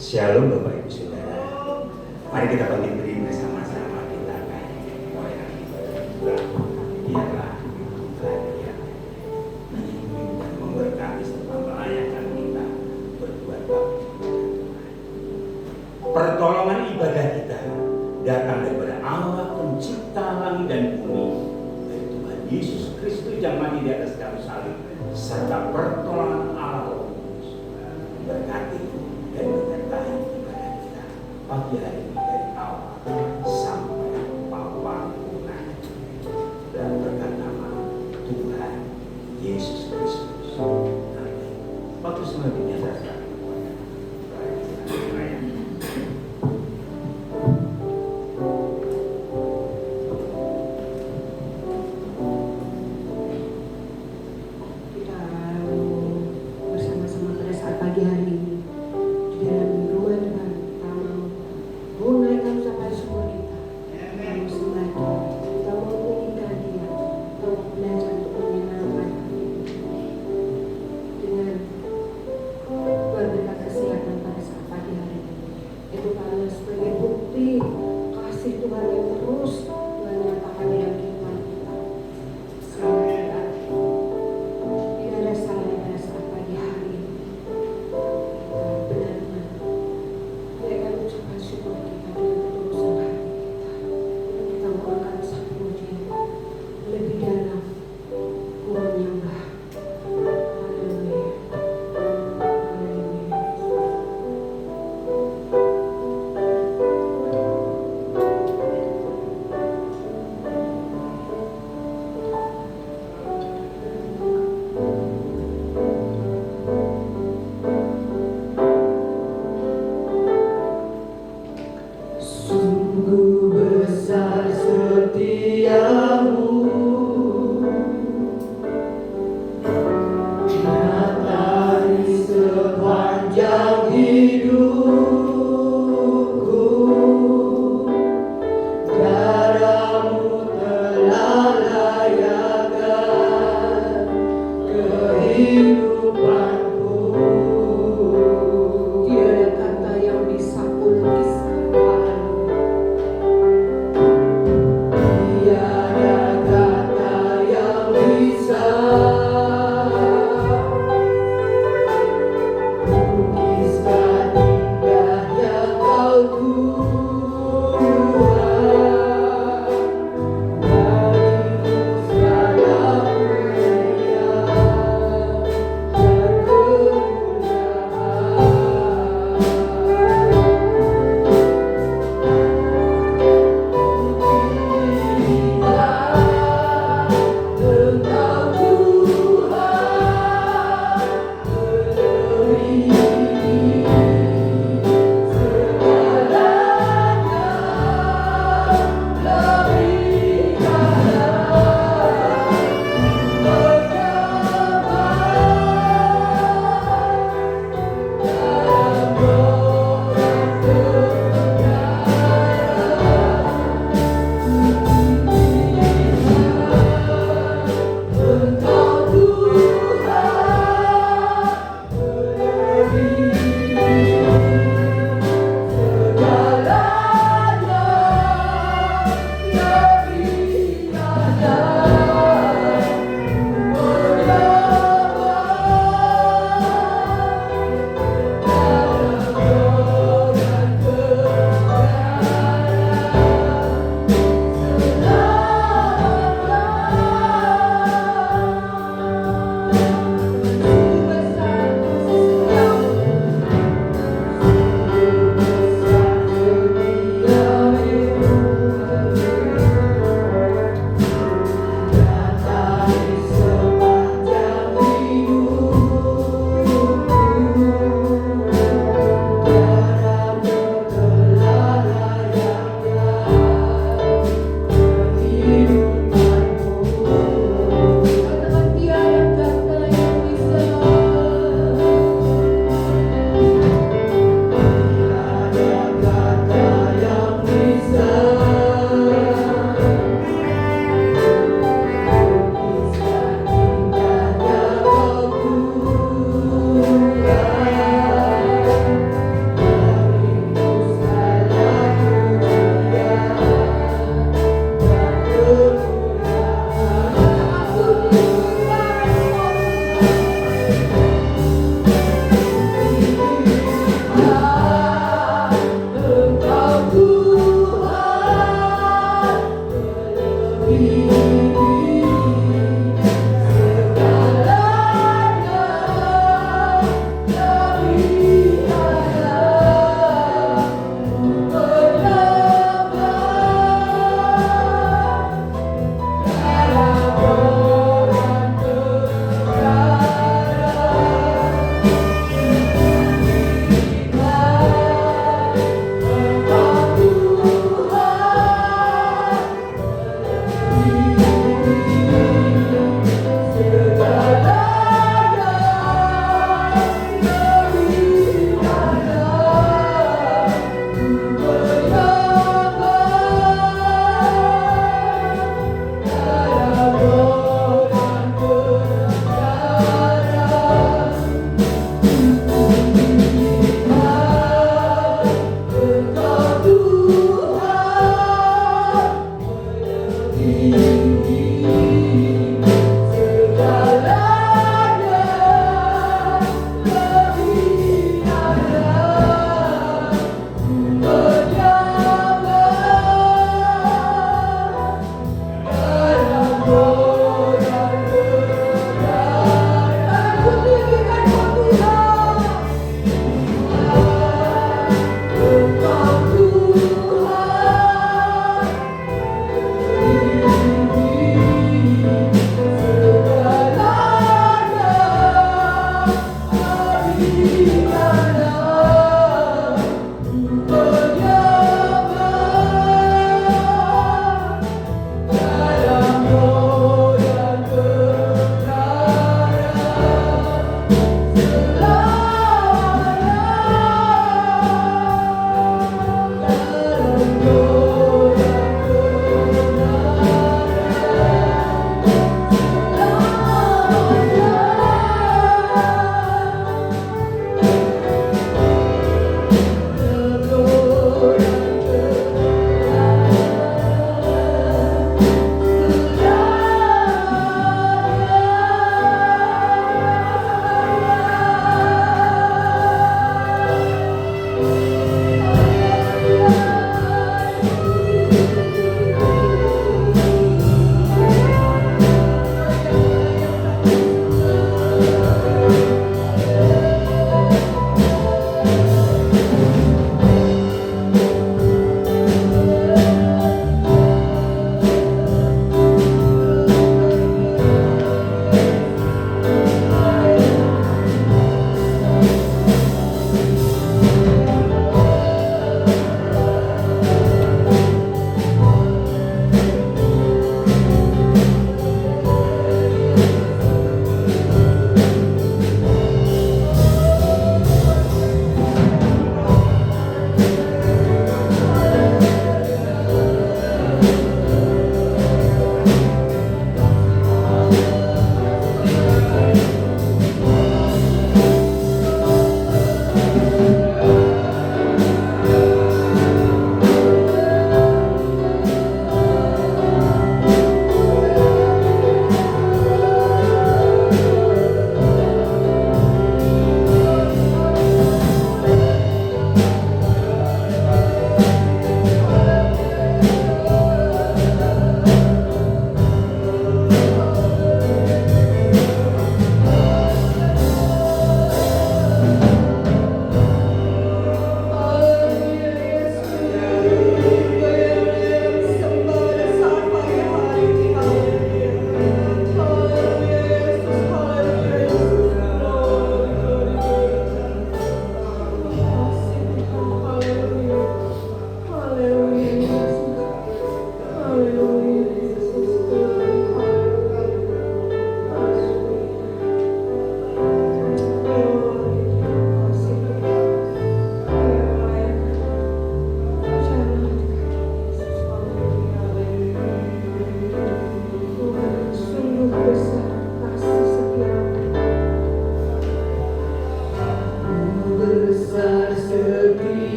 Shalom Bapak Ibu Saudara. Mari kita bangkit berdiri bersama-sama, kita akan mulai biarlah Tuhan yang membimbing dan memberkati serta melayakkan kita berbuat bakti. Pertolongan ibadah kita datang daripada Allah pencipta langit dan bumi, dari Tuhan Yesus Kristus yang mati di atas kayu salib, serta pertolongan Allah memberkati dan menyertai ibadah kita pagi hari ini dari awal sampai paripurna, dan berkat nama Tuhan Yesus Kristus. Amin. Waktu semua dinyatakan. Pagi hari ini di dalam rumah Tuhan,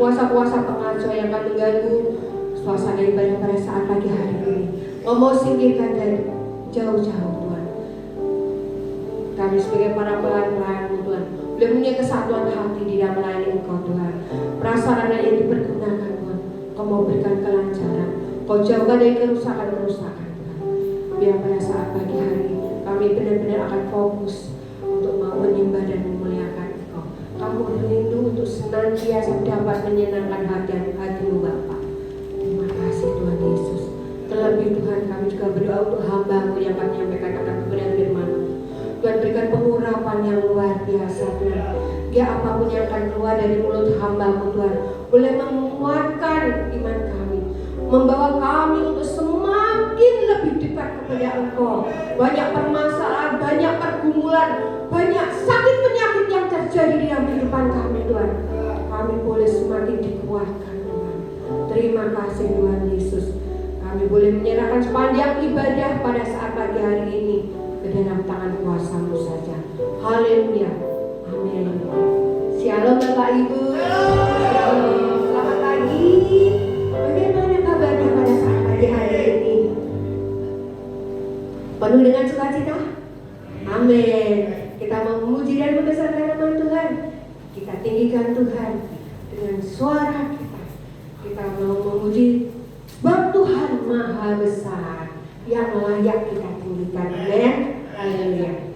Kuasa-kuasa pengacau yang akan mengganggu suasana ibadah pada saat pagi hari ini, mau singkirkan dari jauh-jauh Tuhan. Kami sebagai para pelayan-pelayan Tuhan, boleh punya kesatuan hati di dalam melayani Engkau Tuhan. Prasarana yang dipergunakan Tuhan, Kau mau berikan kelancaran, Kau jauhkan dari kerusakan-kerusakan Tuhan. Biar pada saat pagi hari kami benar-benar akan fokus untuk mau menyembah dan memuliakan Engkau. Kamu berlindung untuk senantiasa dapat menyenangkan hati-Mu Bapa. Terima kasih Tuhan Yesus. Terlebih Tuhan, kami juga berdoa untuk hamba-Mu yang akan menyampaikan akan kebenaran firman-Mu. Tuhan, berikan pengurapan yang luar biasa Tuhan. Ya, apapun yang akan keluar dari mulut hamba-Mu Tuhan, boleh menguatkan iman kami, membawa kami untuk semakin lebih dekat kepada Engkau. Banyak permasalahan, banyak pergumulan, banyak sakit penyakit yang terjadi di dalam kehidupan kami Tuhan, kami boleh semakin dikuatkan Tuhan. Terima kasih Tuhan Yesus. Kami boleh menyerahkan sepanjang ibadah pada saat pagi hari ini ke dalam tangan kuasa-Mu saja. Haleluya. Amin. Shalom Bapak Ibu. Shalom. Selamat pagi. Bagaimana kabarnya pada saat pagi hari ini? Penuh dengan sukacita? Amin. Kita memuji dan membesarkan nama Tuhan. Kita tinggikan Tuhan dengan suara kita. Kita mau memuji sebab Tuhan Maha Besar yang layak kita tinggikan. Amin. Haleluya.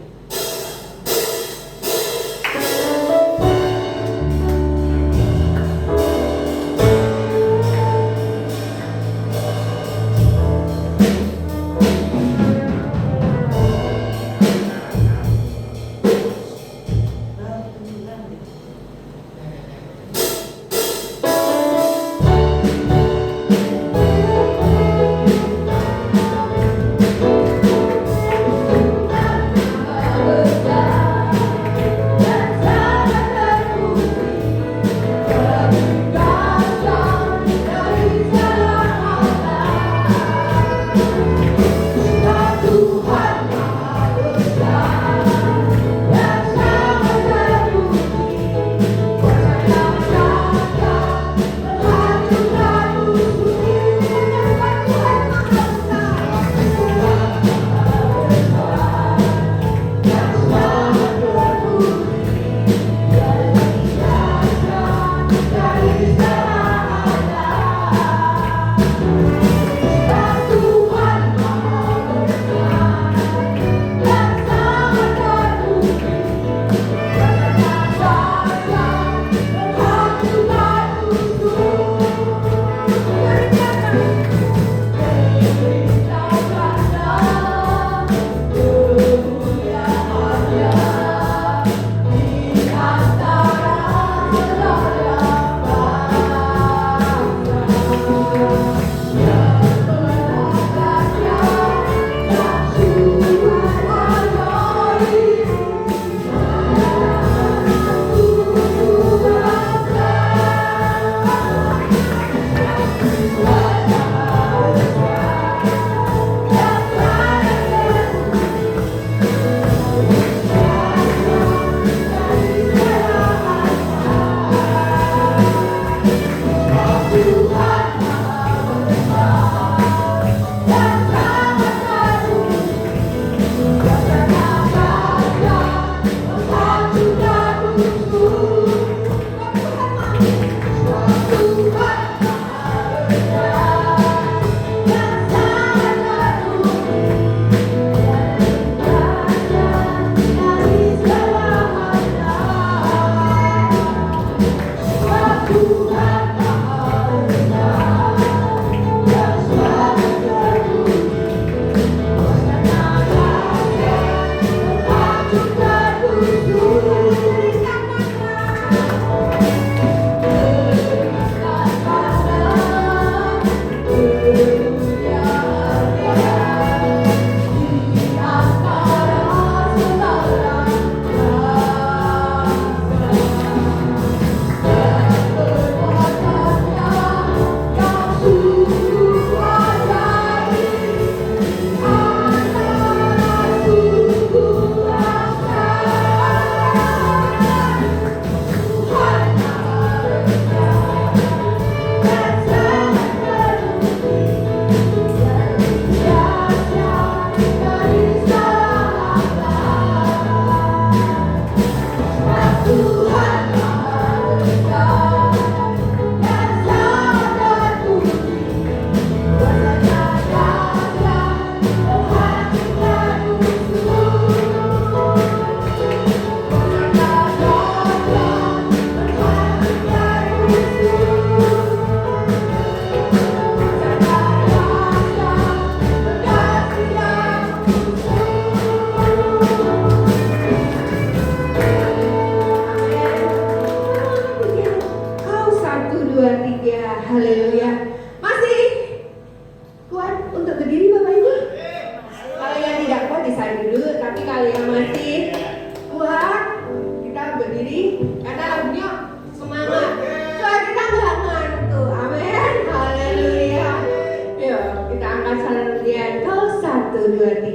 2, 3.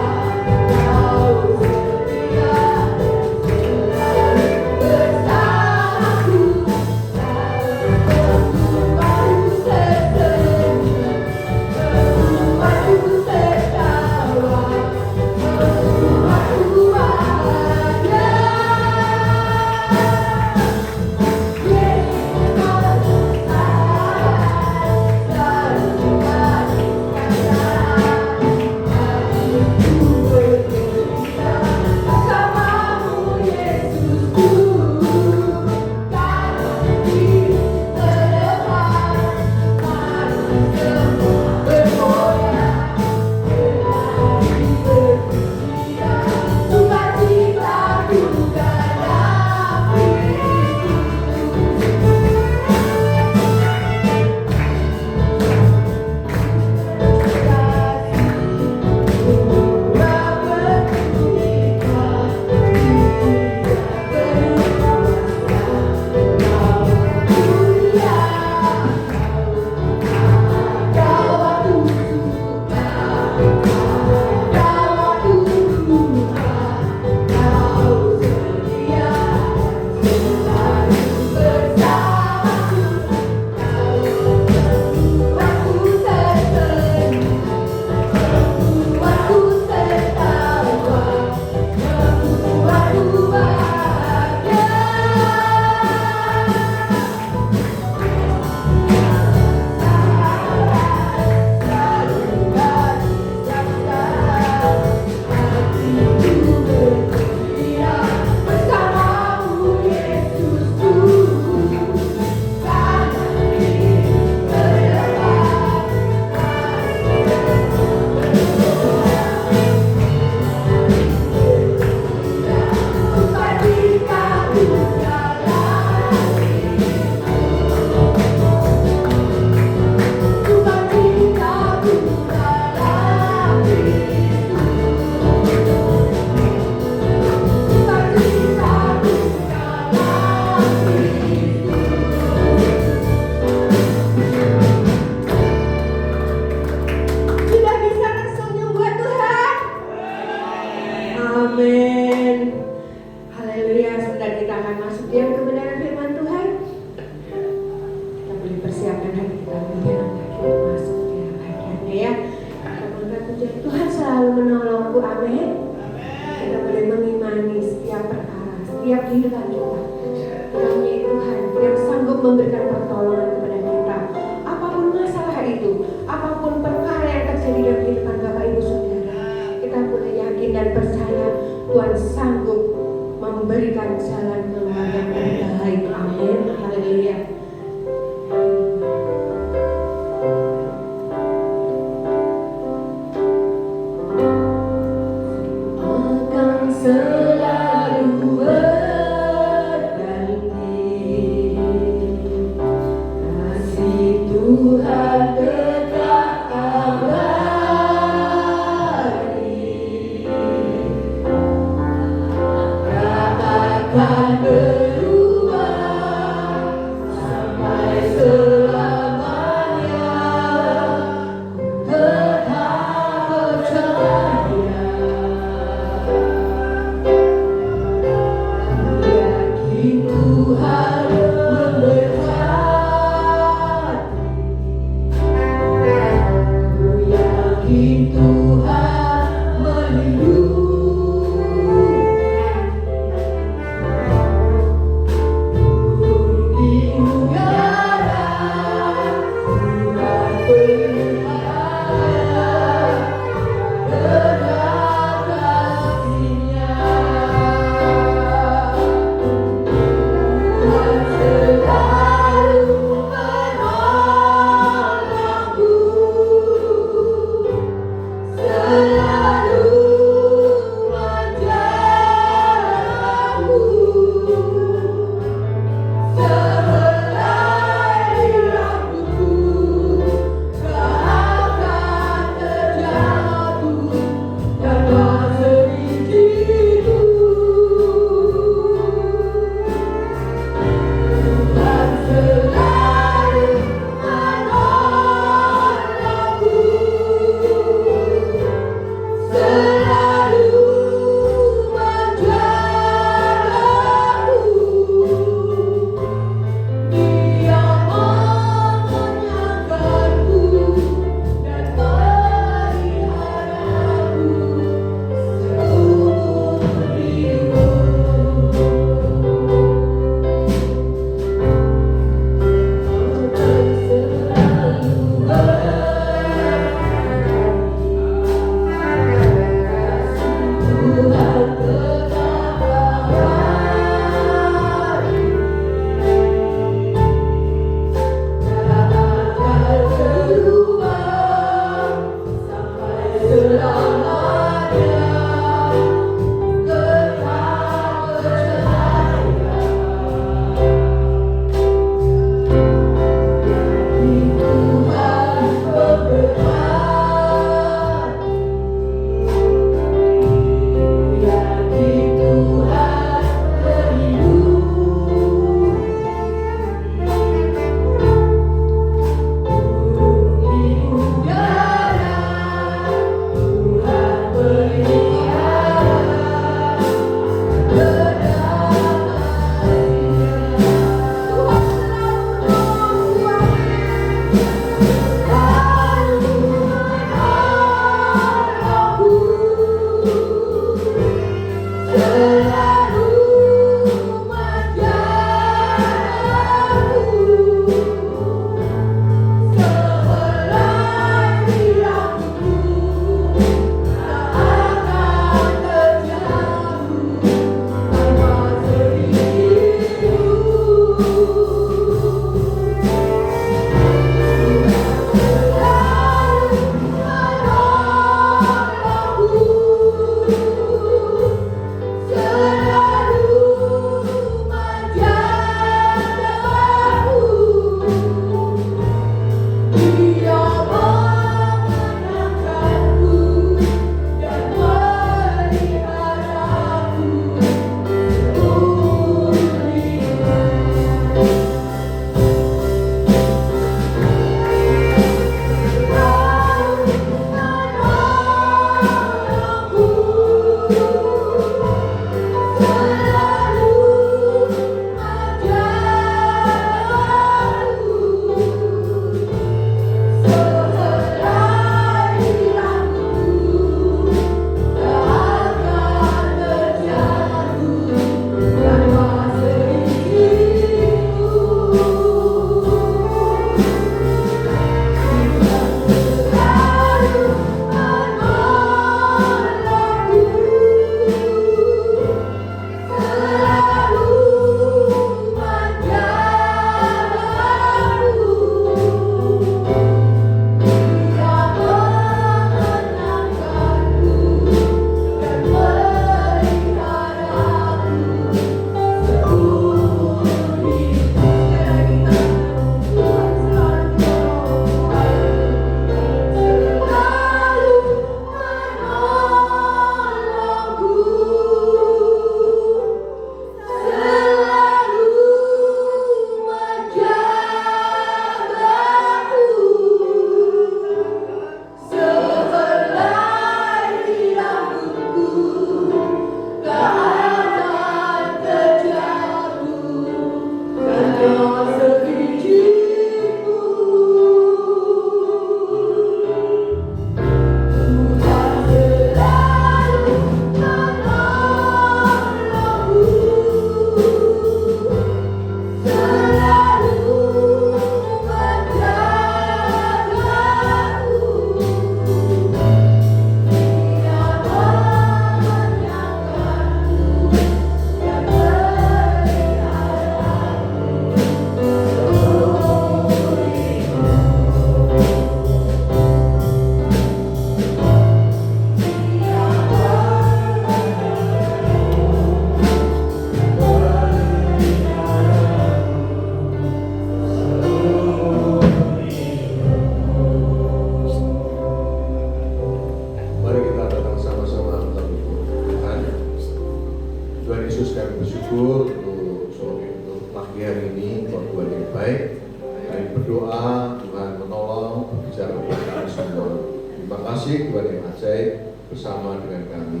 hari ini Tuhan yang baik. Kami berdoa Tuhan menolong berbicara kepada kami semua. Terima kasih Tuhan yang ajaib bersama dengan kami.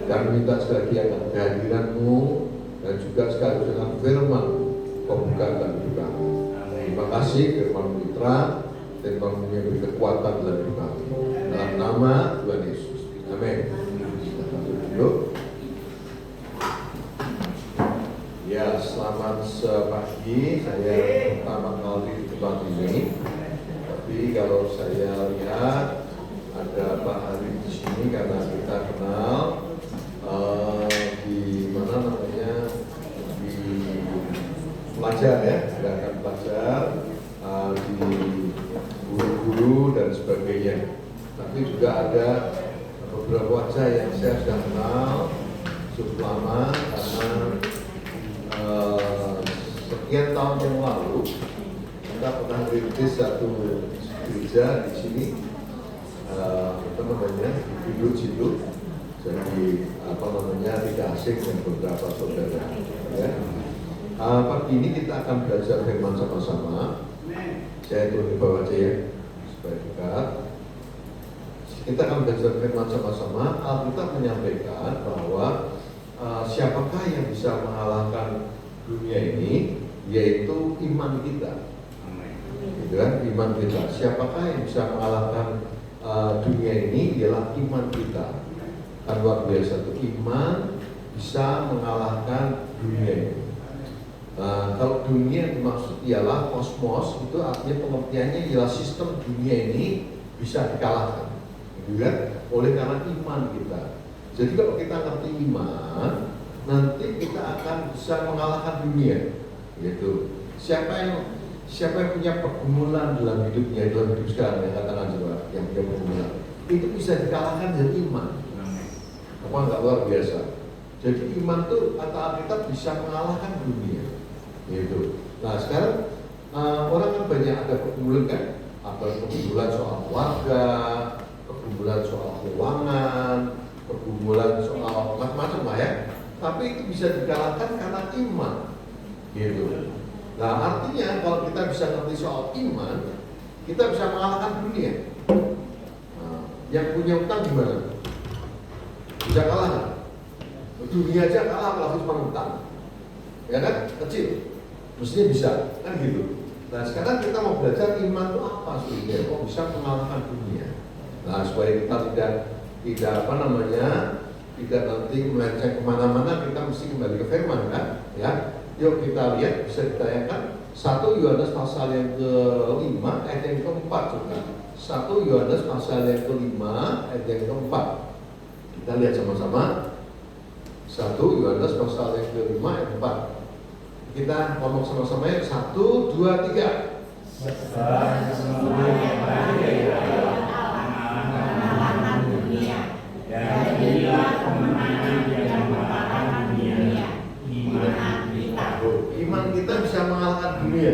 Dan minta sekali lagi akan kehadiran-Mu dan juga sekaligus dengan firman pembukaan hidup kami. Terima kasih firman Mitra dan firman yang beri kekuatan dalam hidup kami. Dalam nama Tuhan Yesus. Amin. Ya, selamat pagi. Saya pertama kali di tempat ini. Tapi kalau saya lihat ada Pak Ari di sini karena kita kenal di mana namanya di pelajar ya, gerakan pelajar di guru-guru dan sebagainya. Tapi juga ada beberapa wajah yang saya sudah kenal cukup lama karena sekian tahun yang lalu kita pernah merintis satu gereja di sini, apa namanya, di Bidut situ. Jadi apa namanya, tidak asing dengan beberapa saudara. Ya. Pagi ini kita akan belajar firman sama-sama. Saya turun di bawah aja ya, supaya dekat. Kita akan belajar firman sama-sama. Alkitab menyampaikan bahwa siapakah yang bisa mengalahkan dunia ini, yaitu iman kita. Gitu kan? Iman kita. Siapakah yang bisa mengalahkan dunia ini? Ialah iman kita. Kan luar biasa itu, iman bisa mengalahkan dunia ini. Kalau dunia dimaksud ialah kosmos, itu artinya pengertiannya ialah sistem dunia ini bisa dikalahkan. Gitu kan? Oleh karena iman kita. Jadi kalau kita ngerti iman, nanti kita akan bisa mengalahkan dunia. Gitu. Siapa yang punya pergumulan dalam hidupnya, dalam hidup sekarang, yang katakan coba, yang punya pergumulan, itu bisa dikalahkan dengan iman. Apa enggak luar biasa? Jadi iman itu kata Alkitab bisa mengalahkan dunia. Gitu. Nah sekarang orang kan banyak ada pergumulan kan, ada pergumulan soal keluarga, pergumulan soal keuangan, pergumulan soal macam-macam lah ya. Tapi itu bisa dikalahkan karena iman. Gitu. Nah artinya kalau kita bisa ngerti soal iman, kita bisa mengalahkan dunia. Nah, yang punya utang gimana? Bisa kalah kan? Dunia aja kalah kalau cuma utang. Ya kan? Kecil. Mestinya bisa, kan gitu. Nah sekarang kita mau belajar iman itu apa sebenarnya? Kok bisa mengalahkan dunia? Nah supaya kita tidak apa namanya, tidak nanti melenceng kemana-mana, kita mesti kembali ke firman kan? Ya. Yuk kita lihat, bisa ditayangkan 1 Yohanes pasal yang ke-5 ayat yang ke-4 juga. 1 Yohanes pasal yang ke-5 ayat yang ke-4. Kita lihat sama-sama. 1 Yohanes pasal yang ke-5 ayat 4. Kita ngomong sama-sama ya. 1, 2, 3. Sebab semua yang lahir mengalahkan dunia, dan inilah kemenangan yang mengalahkan dunia, iman kita. Iman kita bisa mengalahkan dunia.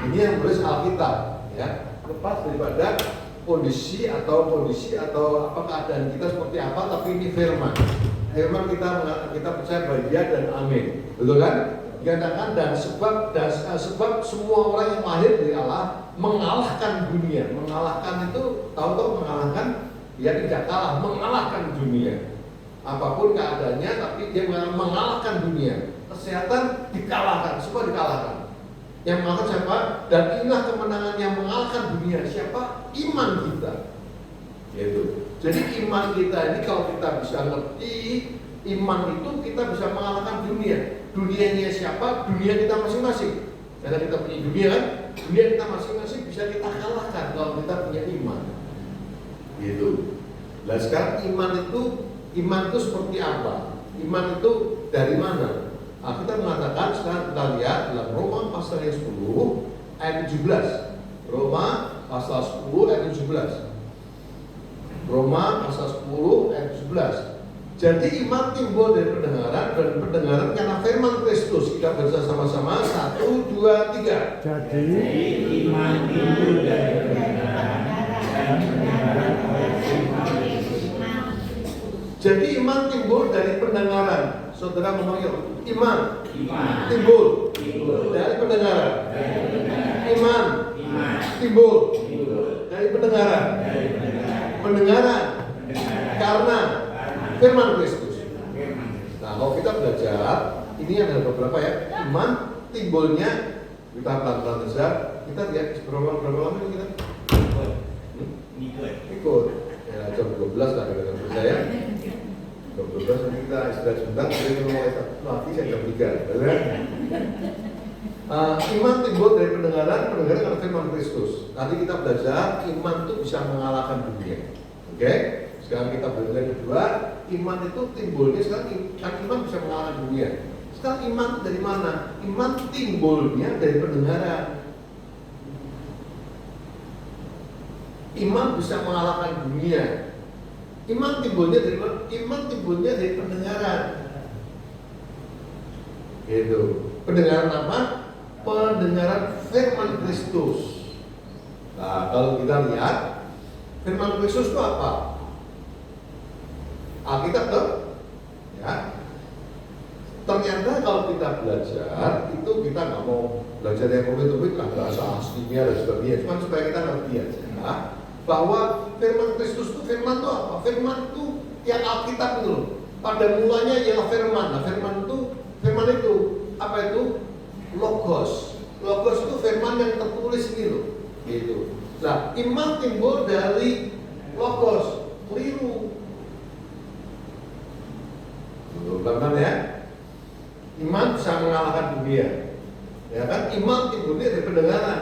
Ini yang tulis Alkitab, ya. Lepas daripada kondisi atau apa keadaan kita seperti apa, tapi ini firman. Firman kita percaya bahwa dia dan amin. Betul kan? Dikatakan dan sebab semua orang yang lahir dari Allah mengalahkan dunia. Mengalahkan itu tahu-tahu mengalahkan, ya tidak kalah, mengalahkan dunia. Apapun keadaannya, tapi dia mengalahkan dunia. Kesehatan dikalahkan, semua dikalahkan. Yang mengalahkan siapa? Dan inilah kemenangan yang mengalahkan dunia. Siapa? Iman kita. Yaitu. Jadi iman kita ini kalau kita bisa ngerti iman itu, kita bisa mengalahkan dunia. Dunianya siapa? Dunia kita masing-masing. Karena kita punya dunia kan? Dunia kita masing-masing bisa kita kalahkan kalau kita punya iman. Gitu. Nah sekarang iman itu seperti apa? Iman itu dari mana? Nah, kita mengatakan sekarang kita lihat dalam Roma pasal yang 10 ayat 17. Roma pasal 10 ayat 17. Roma pasal 10 ayat 17. Jadi iman timbul dari pendengaran, dan pendengaran karena firman Kristus. Kita baca sama-sama 1, 2, 3. Jadi iman timbul dari pendengaran, dan pendengaran oleh firman Kristus. Jadi iman timbul dari pendengaran. Saudara ngomong yuk, iman Iman timbul dari pendengaran. Iman timbul dari pendengaran. Pendengaran karena firman Kristus. Nah, kalau kita belajar, ini ada beberapa ya. Iman timbulnya, kita pelan-pelan saja. Kita lihat berapa lama ini kita? Ikut. Ya, jam 12 lah kita percaya. Jam 12 nanti kita istirahat sebentar. Jadi kalau mau mati saya jam 3. Iman timbul dari pendengaran karena firman Kristus. Nanti kita belajar iman itu bisa mengalahkan dunia. Oke? Sekarang kita belajar kedua, iman itu timbulnya sekarang kan iman bisa mengalahkan dunia. Sekarang iman dari mana? Iman timbulnya dari pendengaran. Iman bisa mengalahkan dunia. Iman timbulnya dari mana? Iman timbulnya dari pendengaran. Gitu. Pendengaran apa? Pendengaran firman Kristus. Nah, kalau kita lihat firman Kristus itu apa? Alkitab tuh, ya. Ternyata kalau kita belajar itu kita nggak mau belajar yang rumit-rumit lah, bahasa aslinya dan sebagainya. Cuma supaya kita ngerti aja bahwa firman Kristus itu firman itu apa? Firman itu yang Alkitab itu loh. Pada mulanya ialah firman. Nah, firman itu apa itu? Logos. Logos itu firman yang tertulis ini loh. Gitu. Nah, iman timbul dari logos. Keliru. Teman-teman ya. Iman bisa mengalahkan dunia. Ya kan? Iman timbulnya dari pendengaran.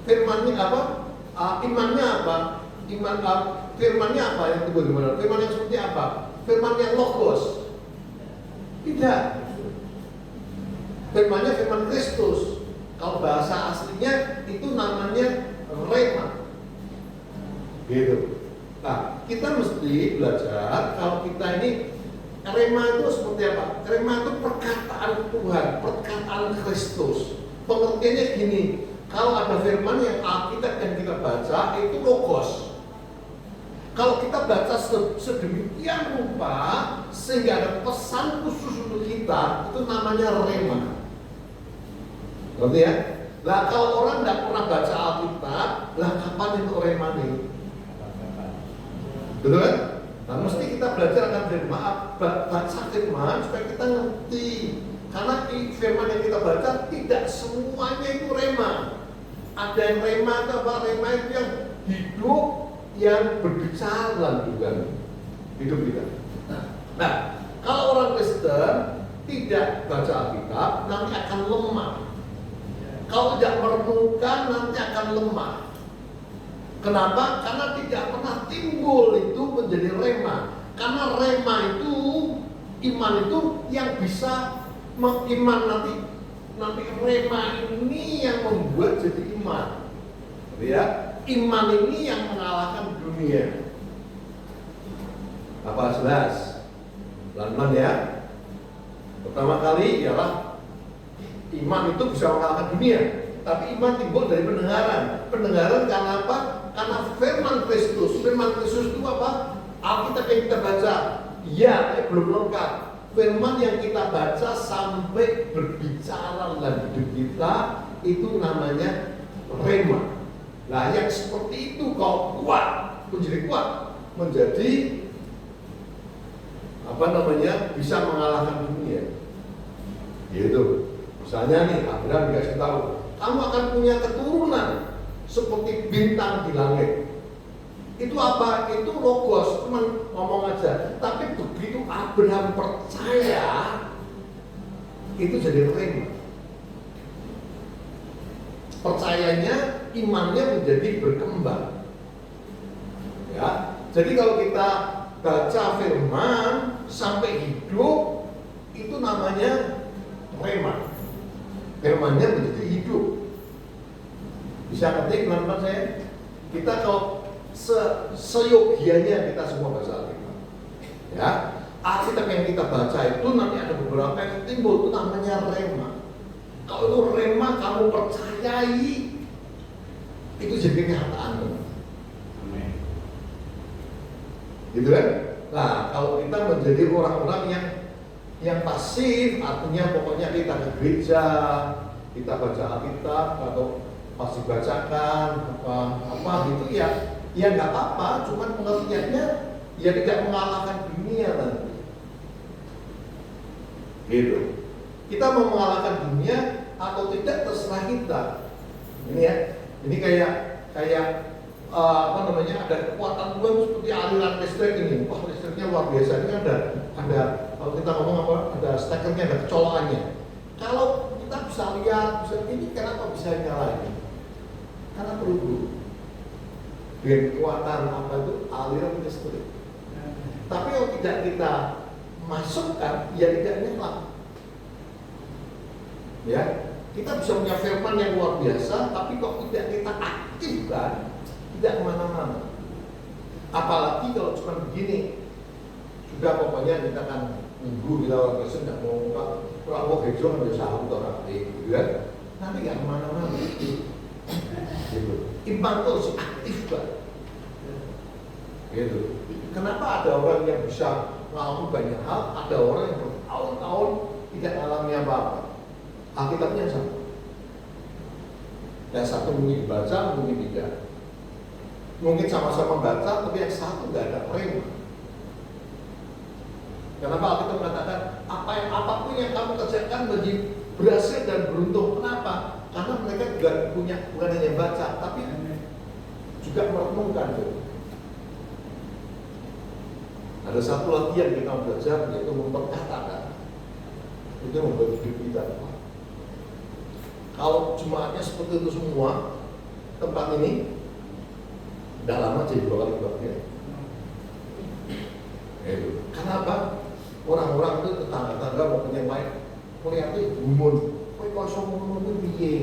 Firmannya apa? Imannya apa? Firmannya apa yang timbul di mana? Firman yang seperti apa? Firman yang logos. Tidak. Firmannya firman Kristus. Kalau bahasa aslinya itu namanya rema. Gitu. Nah, kita mesti belajar kalau kita ini rema itu seperti apa? Rema itu perkataan Tuhan, perkataan Kristus. Pengertiannya gini, kalau ada firman yang Alkitab yang kita baca itu logos. Kalau kita baca sedemikian rupa sehingga ada pesan khusus untuk kita, itu namanya rema. Ngerti ya? Lah kalau orang tidak pernah baca Alkitab, lah kapan itu rema nih? Betul kan? Nah, mesti kita belajar akan firman, baca firman supaya kita ngerti. Karena firman yang kita baca tidak semuanya itu rema. Ada yang rema itu apa? Rema itu yang hidup, yang berbicara dalam hidup kita. Nah, kalau orang Kristen tidak baca Alkitab, nanti akan lemah. Kalau tidak merenungkan, nanti akan lemah. Kenapa? Karena tidak pernah timbul itu menjadi rema. Karena rema itu, iman itu yang bisa mengiman nanti rema ini yang membuat jadi iman. Ya, iman ini yang mengalahkan dunia. Apa jelas? Pelan-pelan ya. Pertama kali ialah iman itu bisa mengalahkan dunia. Tapi iman timbul dari pendengaran. Pendengaran karena apa? Karena firman Kristus. Firman Kristus itu apa? Alkitab yang kita baca. Iya, tapi belum lengkap. Firman yang kita baca sampai berbicara dalam hidup kita itu namanya rema. Nah, yang seperti itu kalau kuat, menjadi bisa mengalahkan dunia. Gitu. Misalnya nih, Abraham dikasih tahu, kamu akan punya keturunan seperti bintang di langit. Itu apa? Itu logos, cuman ngomong aja. Tapi begitu Abraham percaya, itu jadi rema. Percayanya, imannya menjadi berkembang. Ya, jadi kalau kita baca firman sampai hidup, itu namanya rema. Firmannya menjadi hidup. Bisa ketik teman-teman saya? Kita kalau seyogianya kita semua baca Alkitab. Ya, Alkitab yang kita baca itu nanti ada beberapa yang timbul, itu namanya rema. Kalau itu rema kamu percayai, itu jadi kenyataan. Amin. Gitu kan? Nah, kalau kita menjadi orang-orang yang Yang pasif artinya pokoknya kita ke gereja, kita baca Alkitab atau pasti bacakan apa gitu ya nggak apa-apa, cuman pengertiannya ya tidak mengalahkan dunia nanti. Gitu. Kita mau mengalahkan dunia atau tidak terserah kita. Ini ya, ini kayak apa namanya, ada kekuatan Tuhan seperti aliran listrik ini. Wah, listriknya luar biasa. Ini kan ada kalau kita ngomong apa, ada stekernya, ada kecolokannya. Kalau kita bisa lihat, ini kenapa bisa nyala ini? Karena perlu dengan kekuatan apa itu aliran listrik. Tapi kalau tidak kita masukkan, ya tidak nyala. Ya, kita bisa punya firman yang luar biasa, tapi kok tidak kita aktifkan, tidak kemana-mana. Apalagi kalau cuma begini, sudah pokoknya kita kan minggu kita orang Kristen tidak mau kalau gereja kan bisa aku orang gitu kan, nanti nggak kemana-mana. Gitu. Iman itu harus aktif kan. Gitu. Kenapa ada orang yang bisa mengalami banyak hal, ada orang yang bertahun-tahun tidak mengalami apa-apa? Alkitabnya sama. Yang satu mungkin dibaca, mungkin tidak. Mungkin sama-sama baca, tapi yang satu nggak ada rema. Kenapa Alkitab mengatakan apapun yang kamu kerjakan menjadi berhasil dan beruntung? Kenapa? Karena mereka juga punya, bukan hanya baca, tapi juga merenungkan. Ada satu lagi yang kita belajar, yaitu memperkatakan. Itu membuat hidup kita. Kalau jemaatnya seperti itu semua, tempat ini udah lama jadi 2 kali kebaktian. Kenapa? Orang-orang itu tetangga-tetangga mau punya baik, melihatnya gumun. Kok kosong gumun itu piye?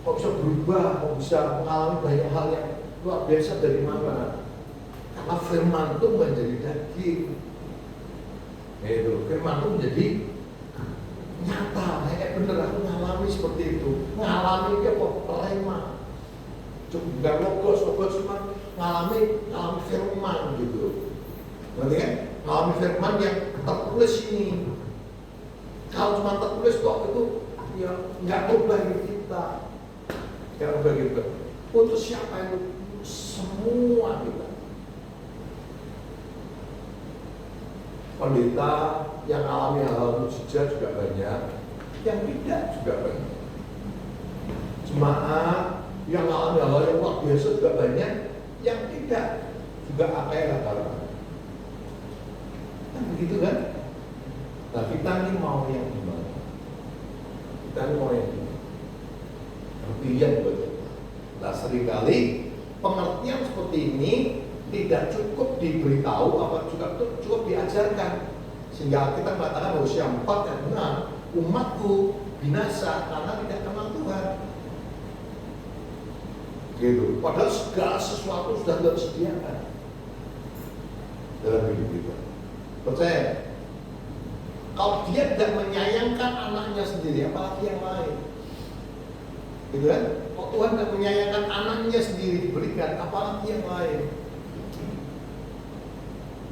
Kok bisa berubah? Kok bisa mengalami banyak hal yang luar biasa dari mana? Karena firman itu menjadi daging. Firman itu menjadi nyata. Bener aku ngalami seperti itu. Ngalami dia kok rema. Bukan logos cuma ngalami firman gitu. Berarti kan? Ngalami firman yang tertulis ini. Kalau cuma tertulis kok itu ya nggak berubah hidup kita. Nggak berubah hidup kita. Untuk siapa itu? Semua kita. Pendeta yang alami hal-hal mujizat juga banyak, yang tidak juga banyak. Jemaat yang alami hal-hal yang luar biasa juga banyak, yang tidak juga akeh rata-rata. Kan begitu kan? Nah, kita ini mau yang gimana? Kita ini mau yang gimana? Pilihan buat kita. Nah, seringkali pengertian seperti ini tidak cukup diberitahu, apa juga cukup diajarkan, sehingga kita mengatakan Hosea 4 yang benar, umatku binasa karena tidak kenal Tuhan. Gitu. Padahal segala sesuatu sudah disediakan dalam hidup kita. Percaya? Kalau dia tidak menyayangkan anaknya sendiri, apalagi yang lain, gitu kan? Kalau Tuhan tidak menyayangkan anaknya sendiri diberikan, apalagi yang lain.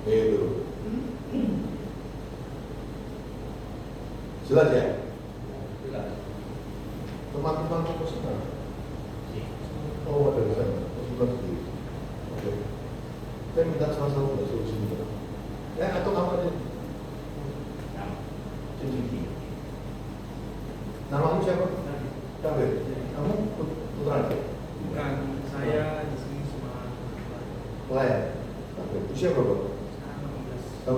Itu jelas ya? Jelas. Teman-teman fokus sana. Oh, ada di sana. Fokus sendiri. Oke. Saya minta salah satu solusi juga. Atau kamu aja. Namamu siapa? David. Kamu putra? Bukan, saya di sini cuma pelayan. Usia berapa? 16.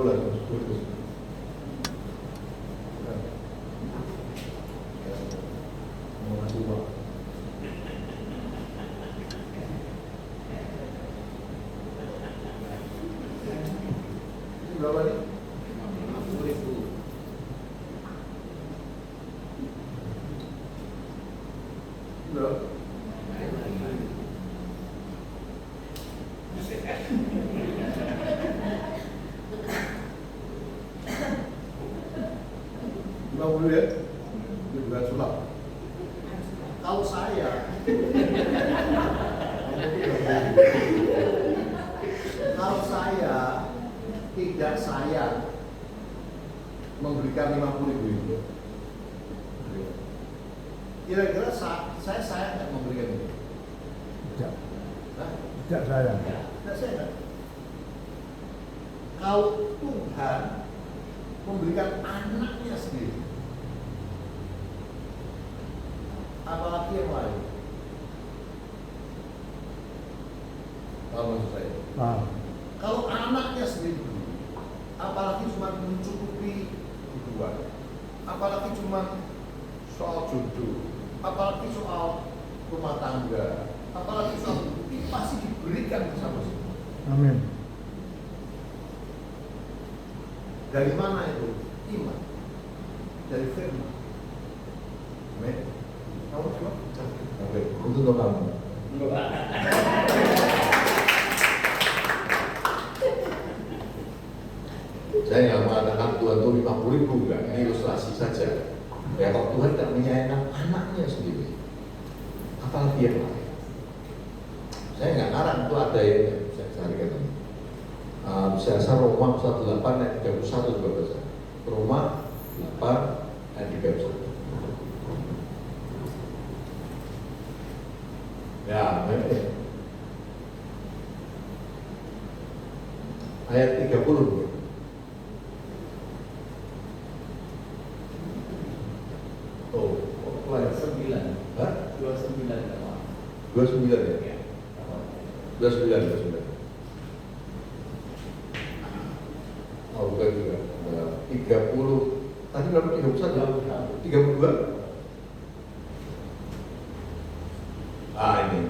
Mau ngasih uang. Berapa nih? 50.000. Berapa? Dulu ya, itu juga sulap. Kalau saya tidak sayang memberikan 50.000 itu? Kira-kira saya sayang nggak memberikan itu? Tidak. Hah? Tidak sayang. Tidak sayang. Kalau Tuhan memberikan anaknya sendiri, apalagi yang lain? Tahu maksud saya? Kalau anaknya sendiri, apalagi cuma mencukupi kebutuhan, apalagi cuma soal jodoh, apalagi soal rumah tangga, apalagi soal ini pasti diberikan bersama semua. Amin. Dari mana itu? Iman. Dari firman. Amin. Kamu coba? Oke, untuk kamu. Saya nggak mengatakan Tuhan itu 50.000, enggak. Ini ilustrasi saja. Ya, kalau Tuhan tidak menyayangkan anaknya sendiri, apalagi yang lain. Saya nggak ngarang itu ada yang saya carikan ini. Saya rasa Roma 1:8 ayat 31 juga baca. Roma 8 ayat 31. Ya, memang. Ayat 30. Oh, apa ya? 9. Hah? 29 29 ya? 29. Oh, bukan juga. 30. Tadi berapa? 31? 32? Ini.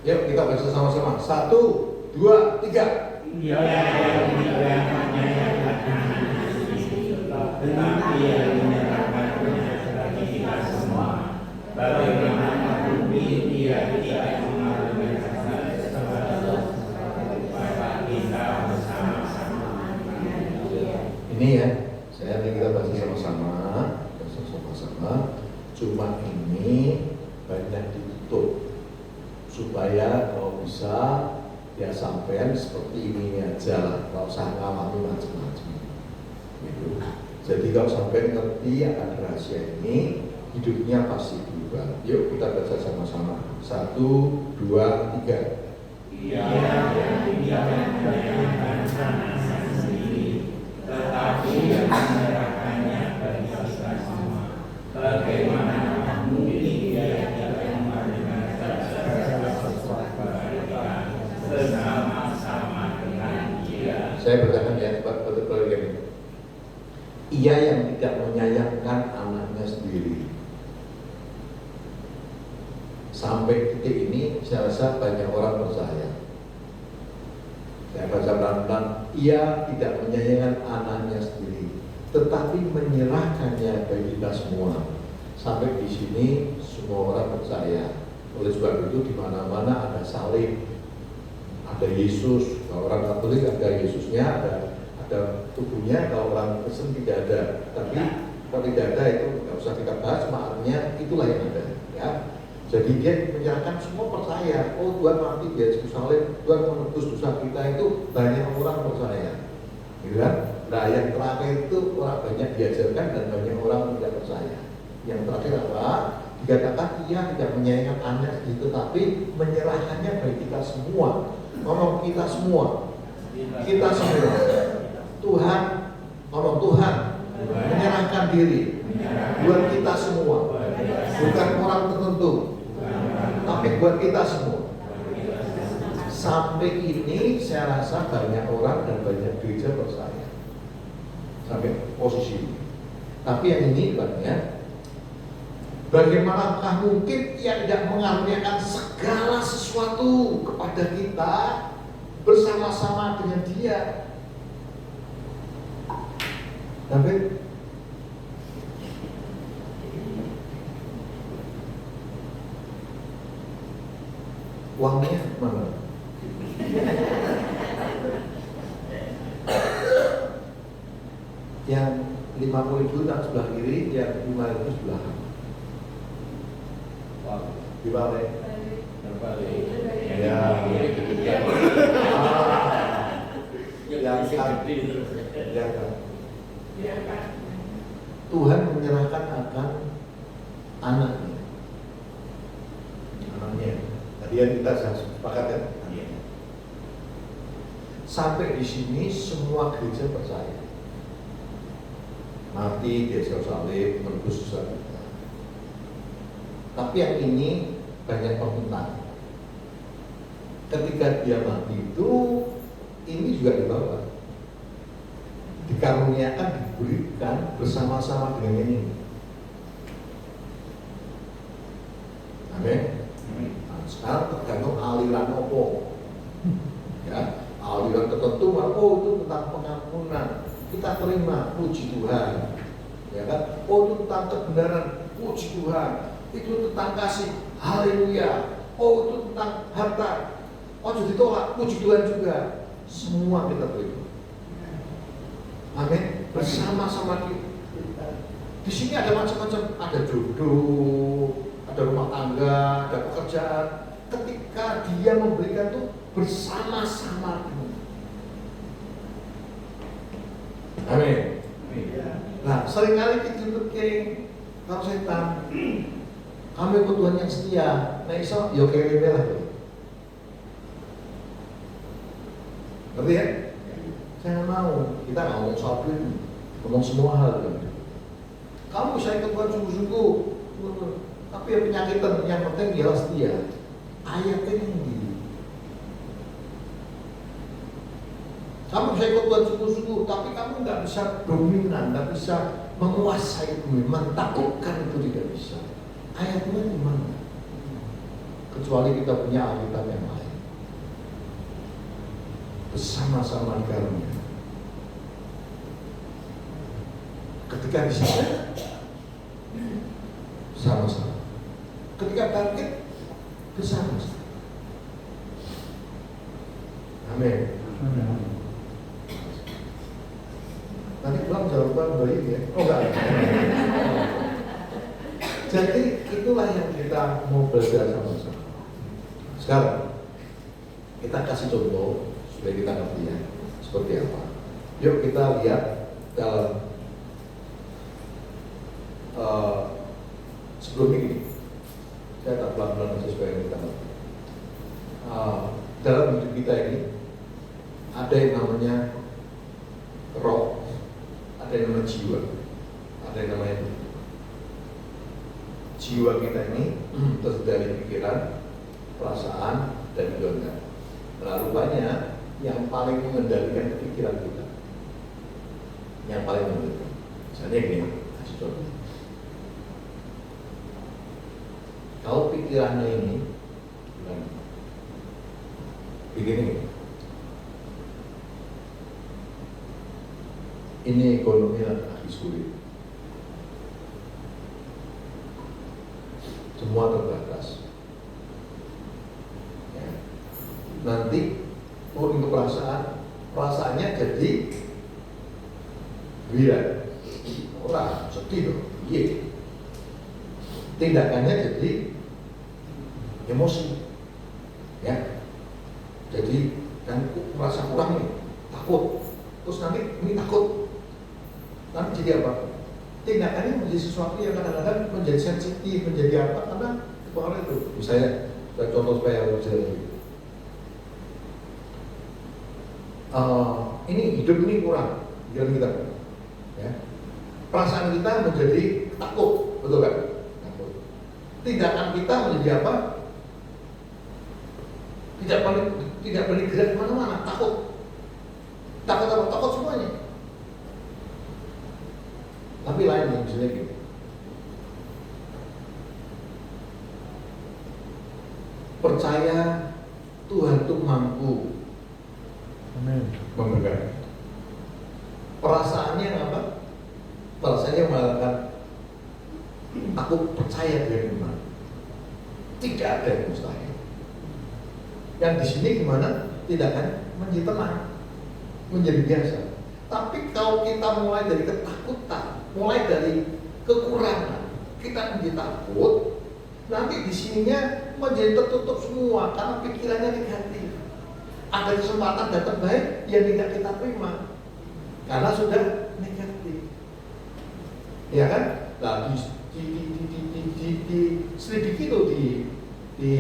Yuk kita baca sama-sama. 1, 2, 3. Dia yang menyayangkan tetapi yang menyerahkannya bagi kita semua. Bagaimanapun dia tidak mengalami sesuatu, maka kita bersama-sama. Ini ya, saya ingin kita baca sama-sama. Cuma ini banyak ditutup supaya kalau bisa ya sampean seperti ini aja lah, nggak usah ngalami macam-macam gitu. Jadi kalau sampean ngerti akan rahasia ini, hidupnya pasti berubah. Yuk kita baca sama-sama. 1, 2, 3. Dia yang tidak menyayangkan anaknya sendiri, tetapi yang menyerahkannya bagi kita semua. Bagaimana mungkin dia tidak memberikan sesuatu kepada kita bersama-sama dengan dia. Saya berkata ya, betul-betul ini. Ia yang tidak menyayangkan anaknya sendiri. Sampai titik ini saya rasa banyak orang percaya. Saya baca pelan-pelan. Ia tidak menyayangkan anaknya sendiri, tetapi menyerahkannya bagi kita semua. Sampai di sini semua orang percaya. Oleh sebab itu di mana-mana ada salib, ada Yesus. Kalau orang Katolik ada Yesusnya, ada tubuhnya. Kalau orang Kristen tidak ada. Tapi kalau tidak ada itu nggak usah kita bahas. Maknanya itulah yang ada. Ya. Jadi dia menyerahkan semua percaya. Oh Tuhan mati di atas salib, Tuhan menebus dosa kita, itu banyak orang percaya. Gitu kan? Nah yang terakhir itu orang banyak diajarkan dan banyak orang tidak percaya. Yang terakhir apa? Dikatakan ia tidak menyayangkan anak itu, tapi menyerahkannya bagi kita semua. Ngomong kita semua. Kita semua. Tuhan, ngomong Tuhan menyerahkan diri buat kita semua. Bukan orang tertentu, tapi buat kita semua. Sampai ini saya rasa banyak orang dan banyak gereja percaya sampai posisi ini. Tapi yang ini banyak. Bagaimanakah mungkin ia tidak mengaruniakan segala sesuatu kepada kita bersama-sama dengan Dia? Tapi uangnya mana? Yang 50.000 tak sebelah kiri, yang 5.000 sebelah kanan. Dibalik. Ya. Yang kan. Tuhan menyerahkan akan anaknya. Tadi yang kita sepakat kan? Sampai di sini semua gereja percaya. Mati di atas salib, menebus dosa kita. Tapi yang ini banyak pertentangan. Ketika dia mati itu, ini juga dibawa, dikaruniakan, diberikan bersama-sama dengan ini. Amin. Nah, sekarang tergantung aliran opo, ya, aliran tertentu, oh itu tentang pengampunan, kita terima, puji Tuhan, ya kan? Oh itu tentang kebenaran, puji Tuhan, itu tentang kasih, haleluya. Oh itu tentang harta, oh jadi ditolak, puji Tuhan juga. Semua kita terima. Amin. Bersama-sama kita. Di sini ada macam-macam, ada jodoh, ada rumah tangga, ada pekerjaan. Ketika dia memberikan itu bersama-sama. Amin. Nah, seringkali kita pikir kalau setan, kami ikut Tuhan yang setia. Nah, iso yo kere lah. Ngerti ya? Saya mau. Kita nggak ngomong soal duit, ngomong semua hal. Kamu bisa ikut Tuhan sungguh-sungguh, tapi ya penyakitan yang penting ialah setia. Ayatnya ini. Kamu bisa ikut Tuhan sungguh-sungguh, tapi kamu nggak bisa dominan, nggak bisa menguasai bumi, mentaklukkan itu tidak bisa. Ayatnya di mana? Kecuali kita punya Alkitab yang lain. Bersama-sama di karunia. Ketika di sana, sama-sama. Ketika bangkit, bersama-sama. Amin. Nanti pulang jangan lupa bayi ya. Oh enggak. Jadi itulah yang kita mau belajar sama-sama. Sekarang kita kasih contoh supaya kita ngerti ya seperti apa. Yuk kita lihat dalam sebelum ini. Saya tak pelan-pelan aja supaya kita ngerti. Dalam hidup kita ini ada yang namanya roh, ada yang namanya jiwa, ada yang namanya jiwa kita ini terdiri dari pikiran, perasaan, dan kehendak. Nah, rupanya yang paling mengendalikan pikiran kita, yang paling mengendalikan. Misalnya gini, kasih contoh. Kalau pikirannya ini, begini, ini ekonomi lagi sulit, semua terbatas. Ya. Nanti turun ke perasaannya jadi gila, orang sedih loh, iya. Tindakannya jadi emosi, ya. Jadi kan merasa kurang nih, takut, terus nanti ini takut, nanti jadi apa? Tindakannya menjadi sesuatu yang kadang-kadang menjadi sensitif, menjadi apa? Karena kepala itu, misalnya contoh supaya lebih ini hidup ini kurang, pikiran kita, ya. Perasaan kita menjadi takut, betul kan? Takut. Tindakan kita menjadi apa? Tidak boleh gerak kemana-mana, takut. Takut semuanya. Tapi lain yang misalnya gitu. Percaya Tuhan itu mampu memberikan. Perasaannya apa? Perasaannya mengatakan aku percaya dengan Tuhan. Tidak ada yang mustahil. Yang di sini gimana? Tidak kan? Menjadi tenang, menjadi biasa. Tapi kalau kita mulai dari ketakutan, mulai dari kekurangan, kita menjadi takut. Nanti di sininya menjadi tertutup semua karena pikirannya negatif. Ada kesempatan datang baik yang tidak kita terima karena sudah negatif. Ya kan? Nah, selidiki itu di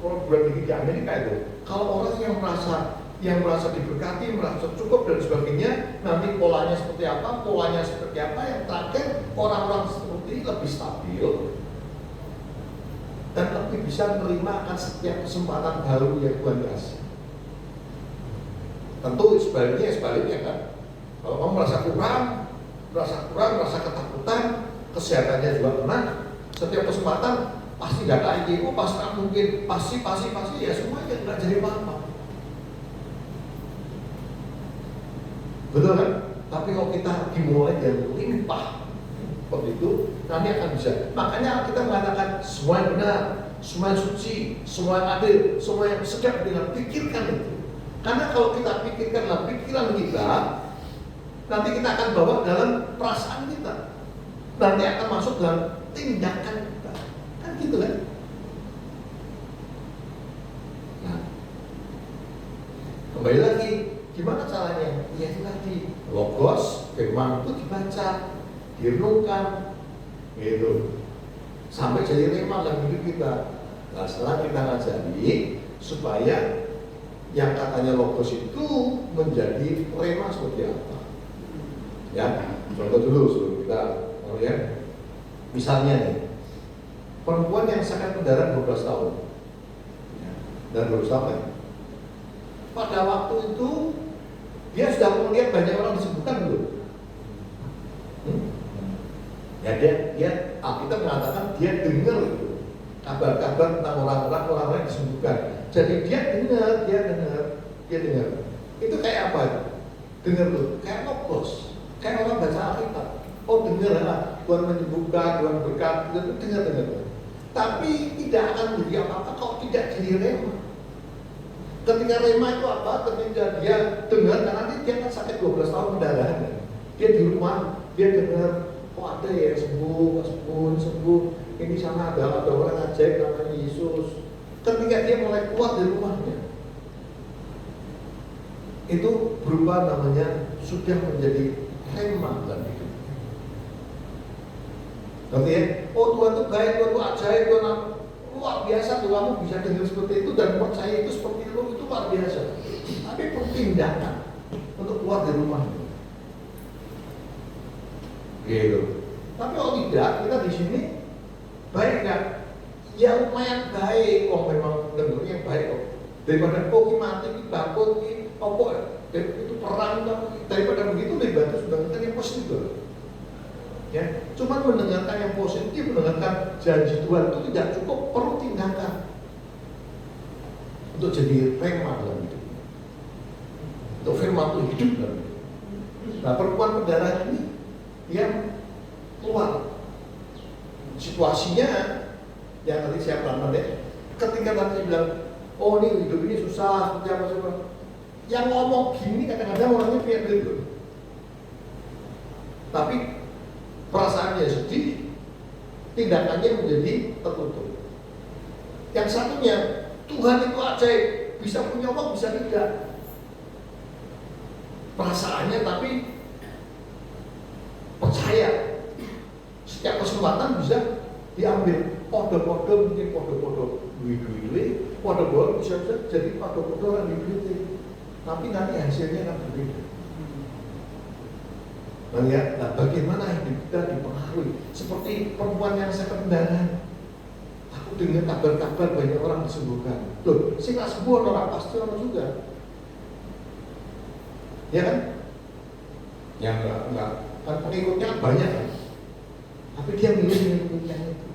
program ini di Amerika itu, kalau orang yang merasa diberkati, merasa cukup dan sebagainya, nanti polanya seperti apa, yang terakhir orang-orang seperti ini lebih stabil dan lebih bisa menerima akan setiap kesempatan baru yang Tuhan kasih. Tentu sebaliknya kan, kalau kamu merasa kurang, merasa ketakutan, kesehatannya juga kena, setiap kesempatan pasti data IDU, pasti mungkin, pasti ya semuanya nggak jadi apa-apa. Betul kan? Tapi kalau kita dimulai dari limpah seperti itu, nanti akan bisa. Makanya kita mengatakan semua yang benar, semua yang suci, semua yang adil, semua yang sedap dengan pikirkan itu. Karena kalau kita pikirkan dalam pikiran kita, nanti kita akan bawa dalam perasaan kita, nanti akan masuk dalam tindakan kita, kan gitu kan? Nah, kembali lagi, gimana caranya? Ya itu tadi, logos, firman itu dibaca, direnungkan, gitu, sampai jadi rema dalam hidup kita. Nah, setelah kita ngajari supaya yang katanya logos itu menjadi rema seperti apa? Ya, contoh dulu sebelum kita lihat. Misalnya nih, perempuan yang sakit mendarat 12 tahun, ya, dan 12 tahun ya. Pada waktu itu dia sudah melihat banyak orang disembuhkan belum? Ya dia Alkitab mengatakan dia dengar itu kabar-kabar tentang orang-orang yang disembuhkan. Jadi dia dengar. Itu kayak apa? Dengar tuh, kayak logos, kayak orang baca Alkitab. Oh dengar lah, Tuhan menyembuhkan, Tuhan berkati, itu dengar. Tapi tidak akan menjadi apa-apa kalau tidak jadi rema. Ketika rema itu apa? Ketika dia dengar, karena dia kan sakit 12 tahun pendarahan. Dia di rumah, dia dengar, oh ada ya sembuh. Ini sana ada orang ajaib namanya Yesus. Ketika dia mulai keluar dari rumahnya, itu berubah namanya sudah menjadi rema dalam hidup. Ngerti ya? Oh Tuhan itu baik, Tuhan itu ajaib, Tuhan luar biasa tuh, kamu bisa dengar seperti itu dan percaya itu seperti itu luar biasa. Tapi pertindakan untuk keluar dari rumahnya. Gitu. Tapi kalau tidak, kita di sini baik nggak? Ya lumayan baik, memang dengarnya baik kok. Daripada mati, bakut, itu perang, daripada begitu lebih bagus mendengarkan yang positif. Ya, cuma mendengarkan yang positif, mendengarkan janji Tuhan itu tidak cukup, perlu tindakan untuk jadi rema dalam hidup. Untuk firman itu hidup dalam hidup. Nah, perempuan pendarahan ini dia keluar. Situasinya yang tadi saya pernah ya, ketika tadi bilang, oh ini hidup ini susah, seperti apa. Yang ngomong gini kadang-kadang orangnya punya duit. Tapi perasaannya sedih, tindakannya menjadi tertutup. Yang satunya, Tuhan itu ajaib, bisa punya uang, bisa tidak. Perasaannya tapi percaya setiap kesempatan bisa diambil. Podo-podo mungkin podo-podo duit-duit, podo-podo bisa jadi podo-podo orang duit. Tapi nanti hasilnya akan berbeda. Nah, bagaimana hidup kita dipengaruhi? Seperti perempuan yang sakit pendarahan. Aku dengar kabar-kabar banyak orang disembuhkan. Loh, sih nggak sembuh orang pasti orang juga. Ya kan? Yang enggak kan pengikutnya banyak kan? Tapi dia milih yang itu.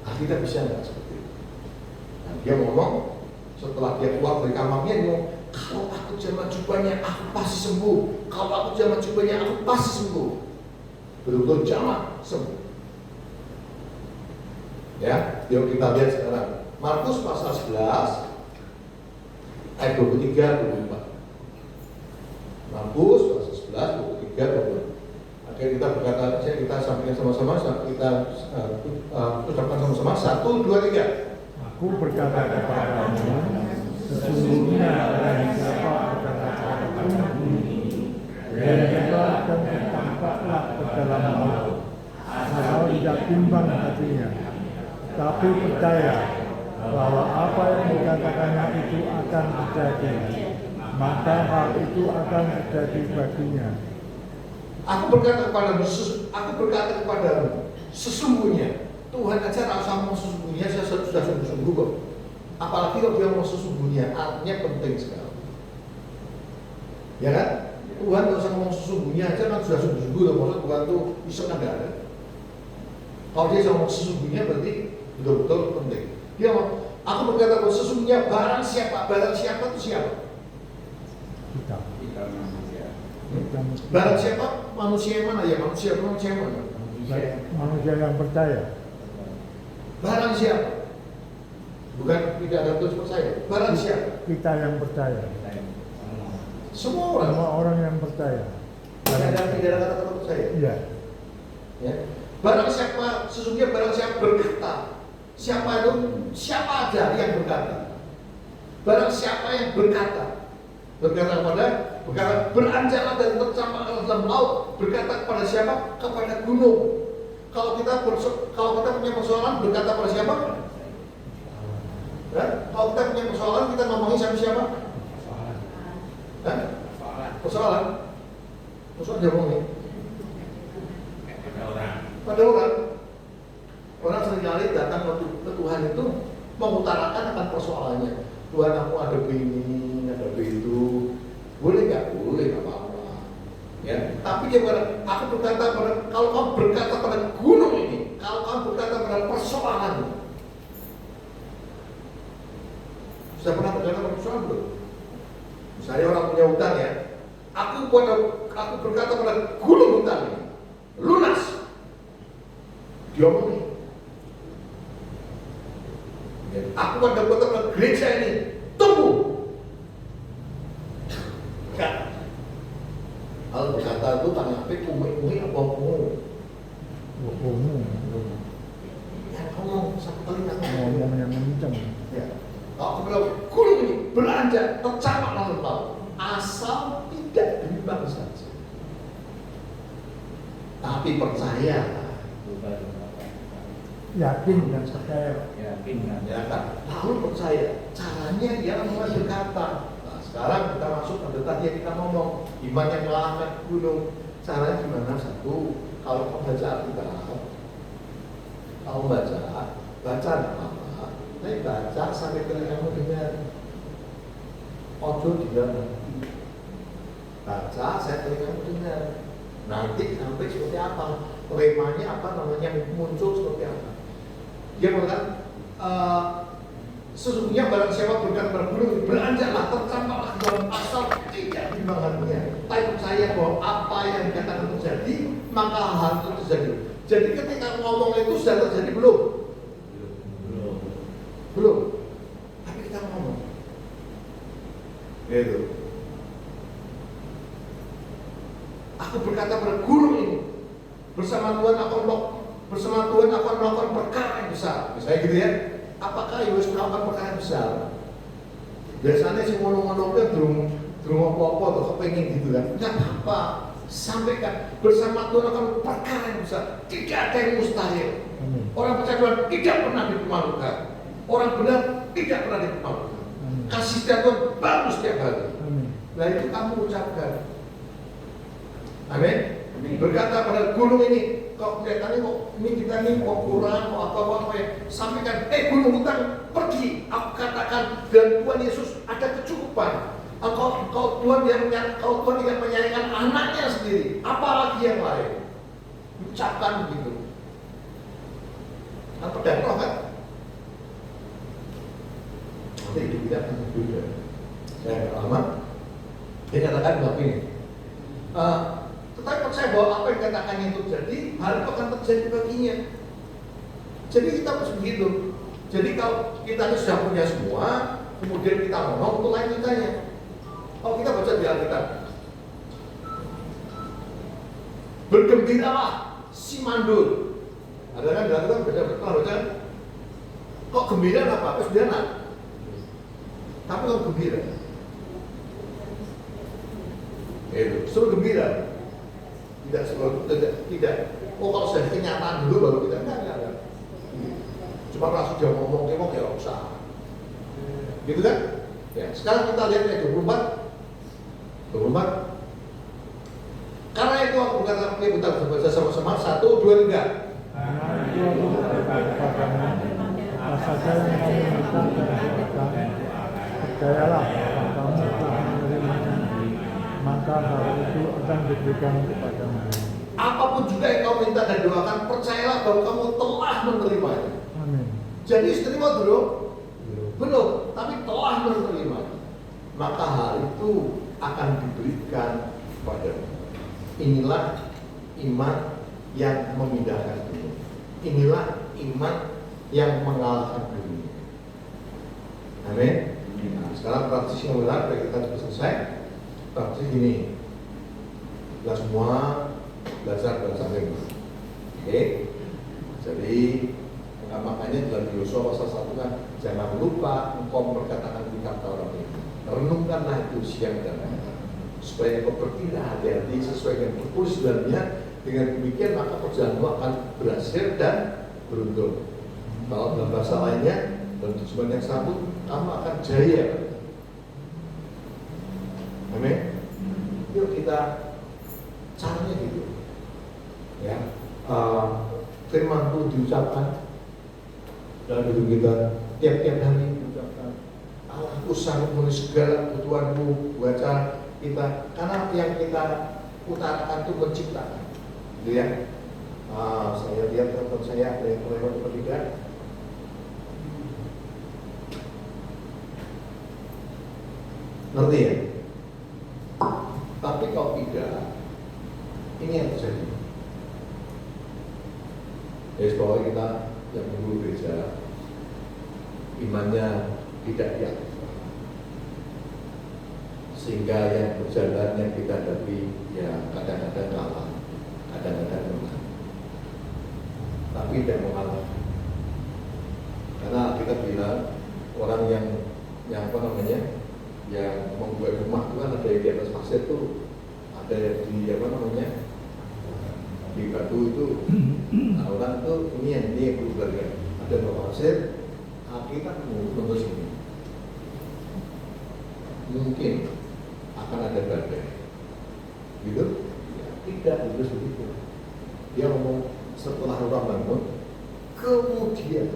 Nah, kita bisa nggak seperti itu? Nah, dia ngomong setelah dia keluar dari kamarnya, dia ngomong, kalau aku jamah jubahnya, aku pasti sembuh. Kalau aku jamah jubahnya, aku pasti sembuh. Betul-betul jamah sembuh. Ya, yuk kita lihat sekarang. Markus pasal 11 ayat 23-24. Markus pasal 11 23-24. Oke, kita berkata, kita sampaikan sama-sama, kita ucapkan sama-sama. 1, 2, 3. Aku berkata kepadamu, sesungguhnya barang siapa berkata kepadamu ini, dan tampaklah dalam maut, asal tidak bimbang hatinya, tapi percaya bahwa apa yang dikatakannya itu akan terjadi, maka hal itu akan terjadi baginya. Aku berkata kepadamu, sesungguhnya. Tuhan aja rasa ngomong sesungguhnya, saya sudah sungguh-sungguh kok. Apalagi kalau dia ngomong sesungguhnya, artinya penting sekali. Ya kan? Tuhan kalau usah ngomong sesungguhnya aja kan sudah sungguh-sungguh loh. Maksud Tuhan tuh iseng ada. Kalau dia ngomong sesungguhnya berarti betul-betul penting. Dia ngomong, aku berkata bahwa sesungguhnya barang siapa itu siapa? Kita manusia. Barang siapa? Manusia mana ya? Manusia mana? Manusia yang percaya. Barang siapa? Bukan tidak ada tulis percaya. Barang siapa? Kita yang percaya. Semua orang. Semua orang yang percaya. Tidak ada kata-kata percaya. Iya. Ya. Barang siapa, sesungguhnya barang siapa berkata, siapa itu? Siapa aja yang berkata? Barang siapa yang berkata beranjaklah dan tercampaklah dalam laut. Berkata kepada siapa? Kepada gunung. Kalau kita punya persoalan, berkata pada siapa? Kalau kita punya persoalan, kita ngomongin sama siapa? Persoalan dia ngomongin pada orang. Orang seringkali datang ke Tuhan itu mengutarakan akan persoalannya. Tuhan, aku ada ini, ada itu. Boleh nggak? Boleh, nggak apa-apa. Ya. Tapi dia aku berkata kalau kamu berkata pada gunung ini, kalau kamu berkata pada persoalan, sudah pernah berkata pada persoalan belum? Misalnya orang punya hutang ya, aku berkata pada gunung hutang ini, lunas. Dia omongin. Aku berkata pada gereja ini, tumbuh. Enggak. Kalau berkata itu tanya apa? Umi apa mau? Ya ngomong satu kali Ngomong yang kencang. Ya. Kalau bilang gunung ini beranjak tercapak lalu laut, asal tidak bimbang saja. Tapi percaya. Yakin dan percaya. Ya kan? Lalu percaya. Caranya dia mulai berkata. Nah, sekarang kita masuk pada tadi yang kita ngomong iman yang mengalahkan gunung. Caranya gimana? Satu, kalau kamu baca Alkitab, kamu baca apa? Tapi baca sampai kamu dengar. Ojo diam. Baca sampai kamu dengar. Nanti sampai seperti apa? Temanya apa namanya muncul seperti apa? Dia mengatakan sesungguhnya barang siapa berkata pada gunung beranjaklah tercampaklah ke dalam asal tidak bimbang hatinya. Tapi percaya bahwa apa yang dikatakan terjadi maka hal itu terjadi. Jadi ketika ngomong itu sudah terjadi belum? Belum. Tapi kita ngomong. Gitu. Aku berkata pada gunung ini bersama Tuhan aku melakukan perkara yang besar. Misalnya gitu ya. Apakah Yesus melakukan perkara yang besar? Biasanya si ngomong-ngomong kan belum apa-apa atau kepengen gitu kan. Enggak apa-apa. Sampaikan bersama Tuhan akan perkara yang besar. Tidak ada yang mustahil. Orang percaya Tuhan tidak pernah dipermalukan. Orang benar tidak pernah dipermalukan. Kasih setia Tuhan baru setiap hari. Nah itu kamu ucapkan. Amin. Berkata pada gunung ini, kok kelihatannya kok ini kita nih kok kurang, kok apa ya, sampaikan, gunung hutang pergi. Aku katakan dan Tuhan Yesus ada kecukupan. Kalau Tuhan tidak menyayangkan anaknya sendiri, apalagi yang lain. Ucapkan begitu. Kan pedang roh kan? Nanti hidup kita akan berbeda. Saya lama. Dia katakan bahwa ini. Tetapi percaya bahwa apa yang dikatakannya itu terjadi, hal itu akan terjadi baginya. Jadi kita harus begitu. Jadi kalau kita ini sudah punya semua, kemudian kita ngomong, itu lain ceritanya. Kalau kita baca di Alkitab, bergembiralah si mandul. Ada kan di Alkitab baca? Kok gembira apa? Kesedihan. Tapi kok gembira? Itu suruh gembira. Tidak seperti tidak. Oh kalau sudah kenyataan dulu baru kita enggak. Cuma langsung dia ngomong ya usah. Gitu kan? Ya, sekarang kita lihat ayat 24. Karena itu aku berkata, kita baca sama-sama 1, 2, 3. Karena itu aku berkata kepadamu, apa saja yang kamu minta dan doakan, percayalah bahwa kamu telah menerimanya, maka hal itu akan diberikan kepadamu. Apapun juga yang kamu minta dan doakan, percayalah bahwa kamu telah menerimanya. Amin. Jadi terima belum, tapi telah menerimanya. Maka hal itu akan diberikan kepadamu. Inilah iman yang memindahkan dunia. Inilah iman yang mengalahkan dunia. Amin. Nah, sekarang praktis yang benar, kita sudah selesai. Praktis ini, kita semua belajar bahasa Inggris. Oke. Jadi makanya dalam Yosua pasal 1 kan, jangan lupa engkau memperkatakan kata orang ini. Renungkanlah itu siang dan malam, supaya engkau bertindak hati-hati sesuai dengan tertulis dalamnya. Dengan demikian maka perjalananmu akan berhasil dan beruntung. Kalau dalam bahasa lainnya, dalam tujuan yang satu, kamu akan jaya. Amin. Yuk kita caranya gitu. Ya, firman itu diucapkan dalam hidup kita tiap-tiap hari diucapkan. Allahku sanggup memenuhi segala kebutuhanmu, baca kita, karena yang kita utarakan itu menciptakan, gitu ya. Saya lihat teman saya ada yang melewat atau tidak. Ngerti ya? Tapi kalau tidak, ini yang terjadi. Ya, bahwa kita yang dulu gereja imannya tidak yakin, sehingga yang berjalan yang kita hadapi ya kadang-kadang kalah, kadang-kadang menang, tapi tidak mengalah. Karena kita bilang orang yang apa namanya, yang membuat rumah itu kan ada yang di atas pasir itu, ada yang di apa namanya, di batu itu. Nah, orang itu ini yang berubah ya. Ada pasir, kita menembus ini. Mungkin akan ada badai, gitu? Ya, tidak terus begitu. Dia ngomong setelah orang bangun, kemudian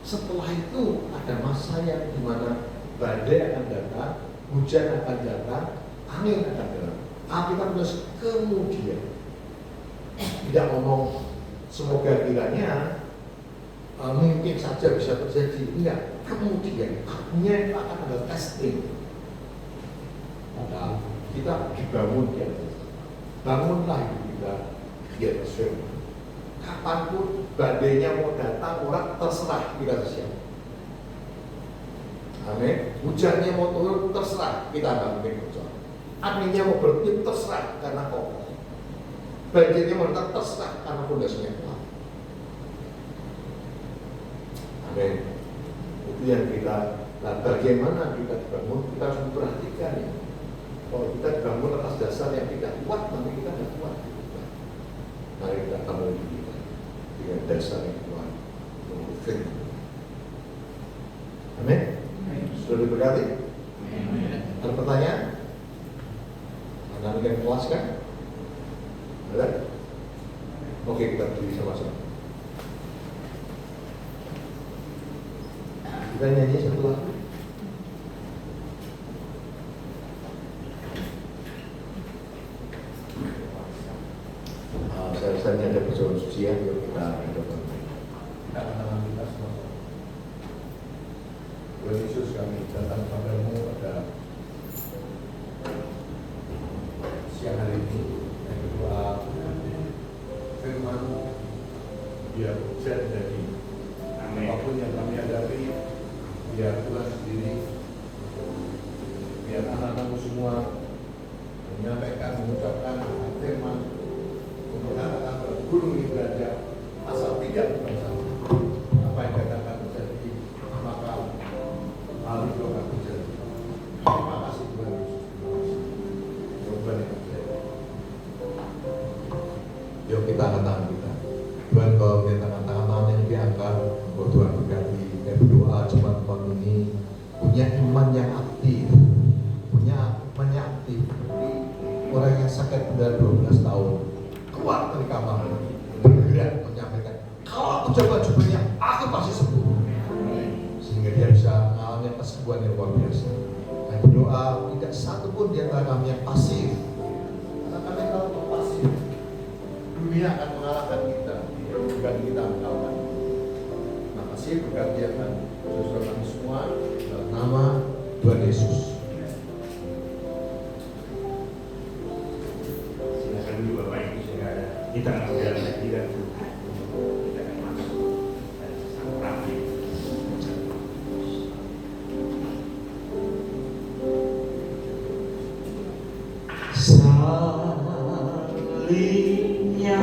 setelah itu ada masa yang dimana badai akan datang, hujan akan datang, angin akan datang. Kita terus kemudian. Tidak ngomong semoga kiranya mungkin saja bisa terjadi, enggak. Kemudian artinya itu akan ada testing. Nah, kita dibangun di atas, bangunlah hidup kita di atas firman. Kapanpun badainya mau datang, orang terserah kita siap. Amin. Hujannya mau turun, terserah kita nggak mungkin bocor. Anginnya mau berhenti, terserah karena kokoh. Banjirnya mau datang, terserah karena pondasinya kuat. Amin. Itu yang kita. Nah, bagaimana kita dibangun? Kita harus memperhatikan ya. Kalau kita dibangun atas dasar yang tidak kuat, nanti kita tidak kuat. Mari kita bangun kita dengan dasar yang kuat, menurut firman. Amin. Sudah diberkati? Ada pertanyaan? Anda ingin kelas kan? Ada? Oke, kita berdiri sama-sama. Kita nyanyi satu lagu. Saya rasa ini ada persoalan suci yang kita hadapan. Kita kenalan kita semua. Tuhan Yesus, kami datang kepadamu pada siang hari ini. Yang kedua, firman-Mu biar jadi. Apapun yang kami hadapi, biar Tuhan sendiri, biar anak-anakmu semua menyampaikan, mengucapkan firman, mengatakan gunung ini berada asal tidak bersama. Apa yang katakan terjadi, maka hal itu akan terjadi. Terima kasih Tuhan Yesus. Terima kasih. Tuhan yang terjadi. Yuk kita angkat tangan kita. Tuhan, kalau kita tangan-tangan yang diangkat, oh Tuhan berkati. Kita berdoa jemaat ini punya iman yang aktif, punya iman yang aktif. Orang yang sakit benar 12 tahun keluar dari kamar, bergerak menyampaikan, kalau aku coba jubahnya, aku pasti sembuh. Sehingga dia bisa mengalami kesembuhan yang luar biasa. Dan berdoa tidak satu pun di antara kami yang pasif. Karena kami kalau pasif, dunia akan mengalahkan kita, bukan kita mengalahkan. Nah, pasif berarti akan saudara kami semua dalam nama Tuhan Yesus. Silakan dulu Bapak Ibu Saudara, kita mengambil hadirat Tuhan. Kita akan masuk sang ramai. Salibnya,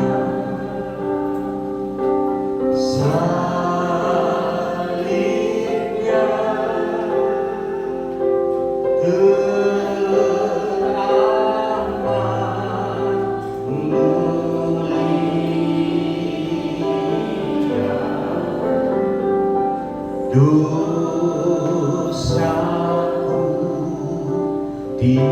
salibnya teramat mulia, dosaku disucikan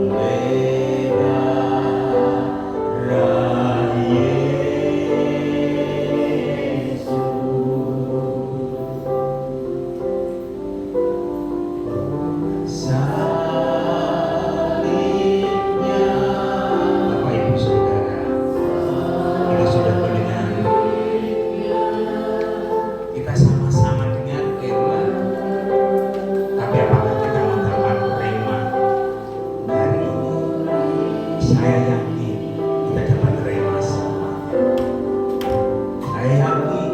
oleh darah Yesus. Salibnya, Bapak Ibu Saudara, kita sudah mendengar, kita sama-sama dengar firman. Tapi apakah kita mendapat rema hari ini? Saya yakin kita dapat rema semua. Saya yakin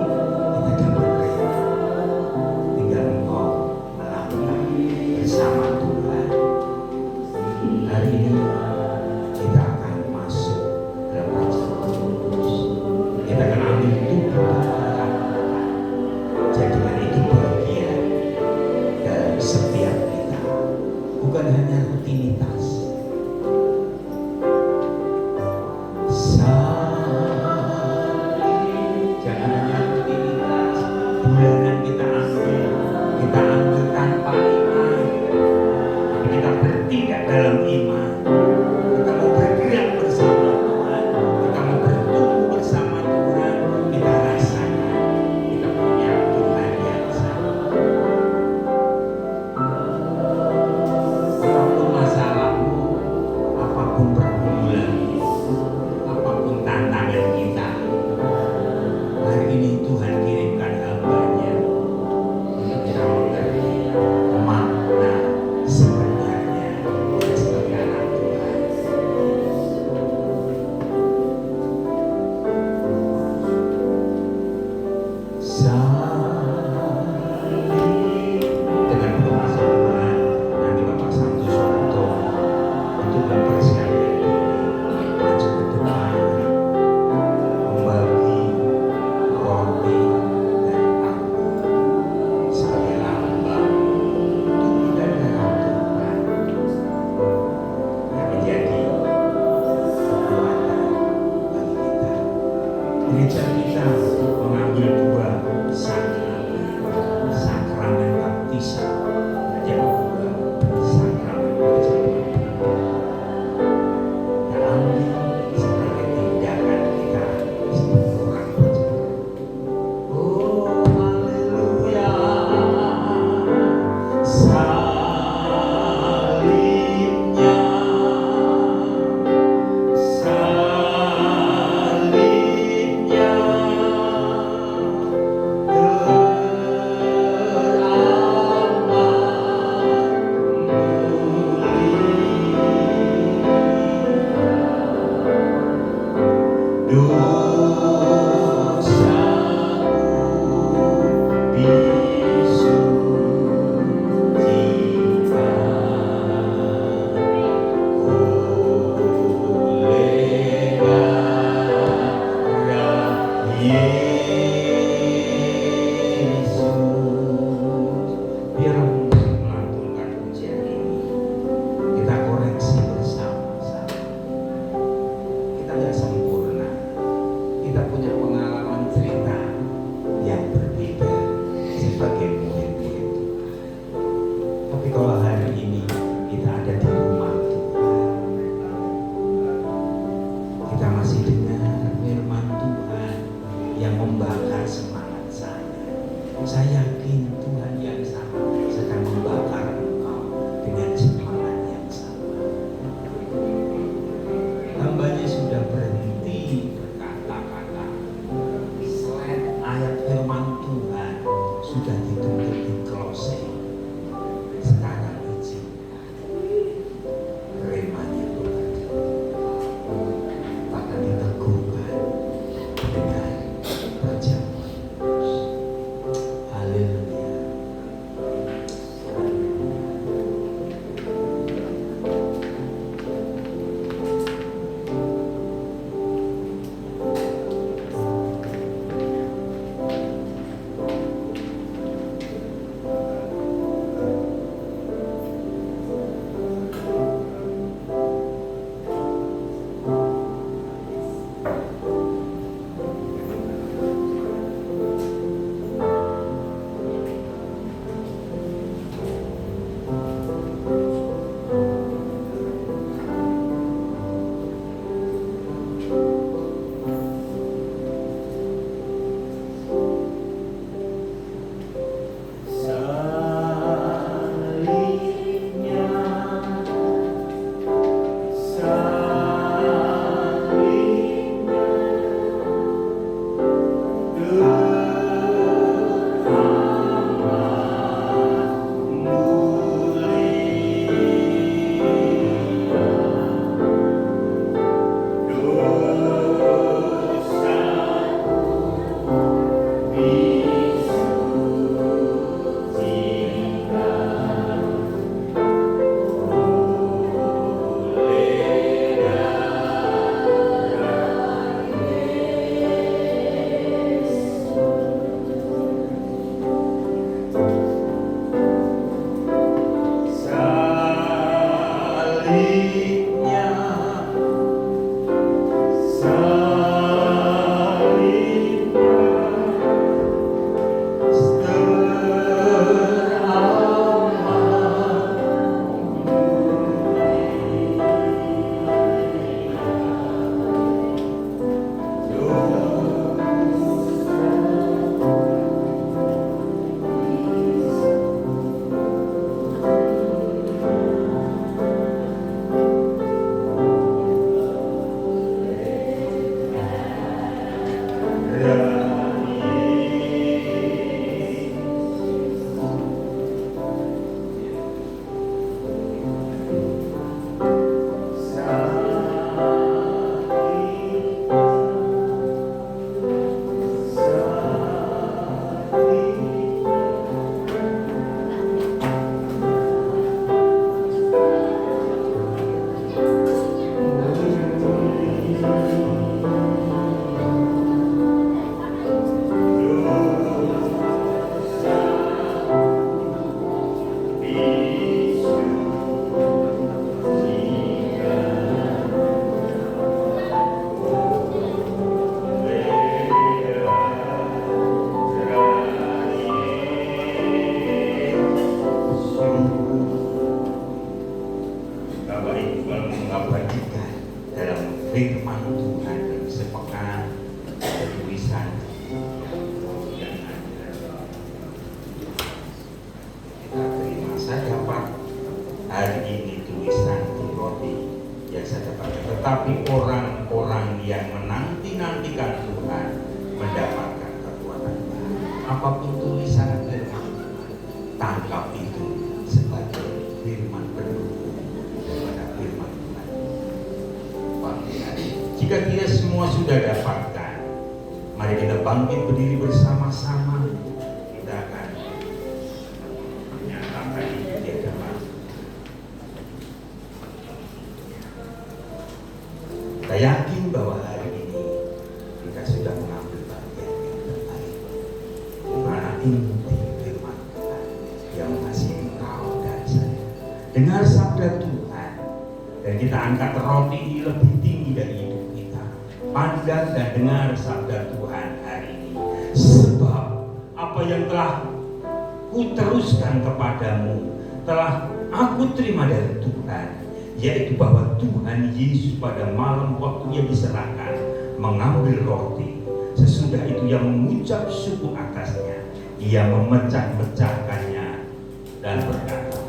kita dapat rema. Tinggal engkau melangkah bersama Tuhan. Hari ini kita akan masuk dalam perjalanan kudus. Kita akan ambil tubuh Allah. Jadikan itu bagian dari setiap kita, bukan hanya rutinitas. Jangan hanya rutinitas. Bulanan kita ambil tanpa iman. Tapi kita bertindak dalam iman. Kita mau bergerak bersama Tuhan. Kita mau bertumbuh bersama Tuhan. Kita rasakan kita punya Tuhan yang sama. Apapun masalahmu, apapun pergumulanmu, apapun tantangan kita, hari ini Tuhan kirimkan hamba-Nya untuk kita mengerti makna sebenarnya kita sebagai anak Tuhan. Dengan doa sambungan nanti Bapak Santo Soto untuk mempersiapkan diri maju ke depan, membagi roti dan anggur sebagai lambang tubuh dan darah Tuhan yang menjadi kekuatan bagi kita. Gereja kita mengambil dua sakramen baptisan dan juga sakramen perjamuan. Kita ambil sebagai tindakan kita sebagai orang percaya. Oh haleluya, salibnya, salibnya teramat kalau hari ini kita ada di rumah Tuhan, kita masih dengar firman Tuhan yang membakar semangat saya. Saya yakin Tuhan yang sama sedang membakar engkau dengan semangat yang sama. Hambanya sudah berhenti berkata-kata. Slide ayat firman Tuhan sudah ditutup di closing. Sekarang izinkan remanya bekerja, bahkan diteguhkan dengan perjamuan kudus. Haleluya. Firman Tuhan dan sepekan tulisan yang ada. Kita terima, saya dapat hari ini tulisan di roti yang saya dapat. Tetapi orang-orang yang menanti-nantikan Tuhan mendapatkan kekuatan baru. Apapun tulisan firman Tuhan, tangkap itu sebagai firman pendukung daripada firman Tuhan. Jika kita semua sudah dapatkan, mari kita bangkit berdiri bersama-sama. Kita akan menyatakan ini di hadapan. Kita yakin bahwa hari ini kita sudah mengambil bagian yang terbaik, di mana inti firman Tuhan yang mengasihi engkau dan saya. Dengar sabda Tuhan, dan kita angkat roti ini lebih tinggi dari hidup kita. Pandang dan dengar sabda Tuhan hari ini. Sebab apa yang telah kuteruskan kepadamu telah aku terima dari Tuhan, yaitu bahwa Tuhan Yesus pada malam waktu Ia diserahkan mengambil roti. Sesudah itu Ia mengucap syukur atasnya, Ia memecah-mecahkannya dan berkata,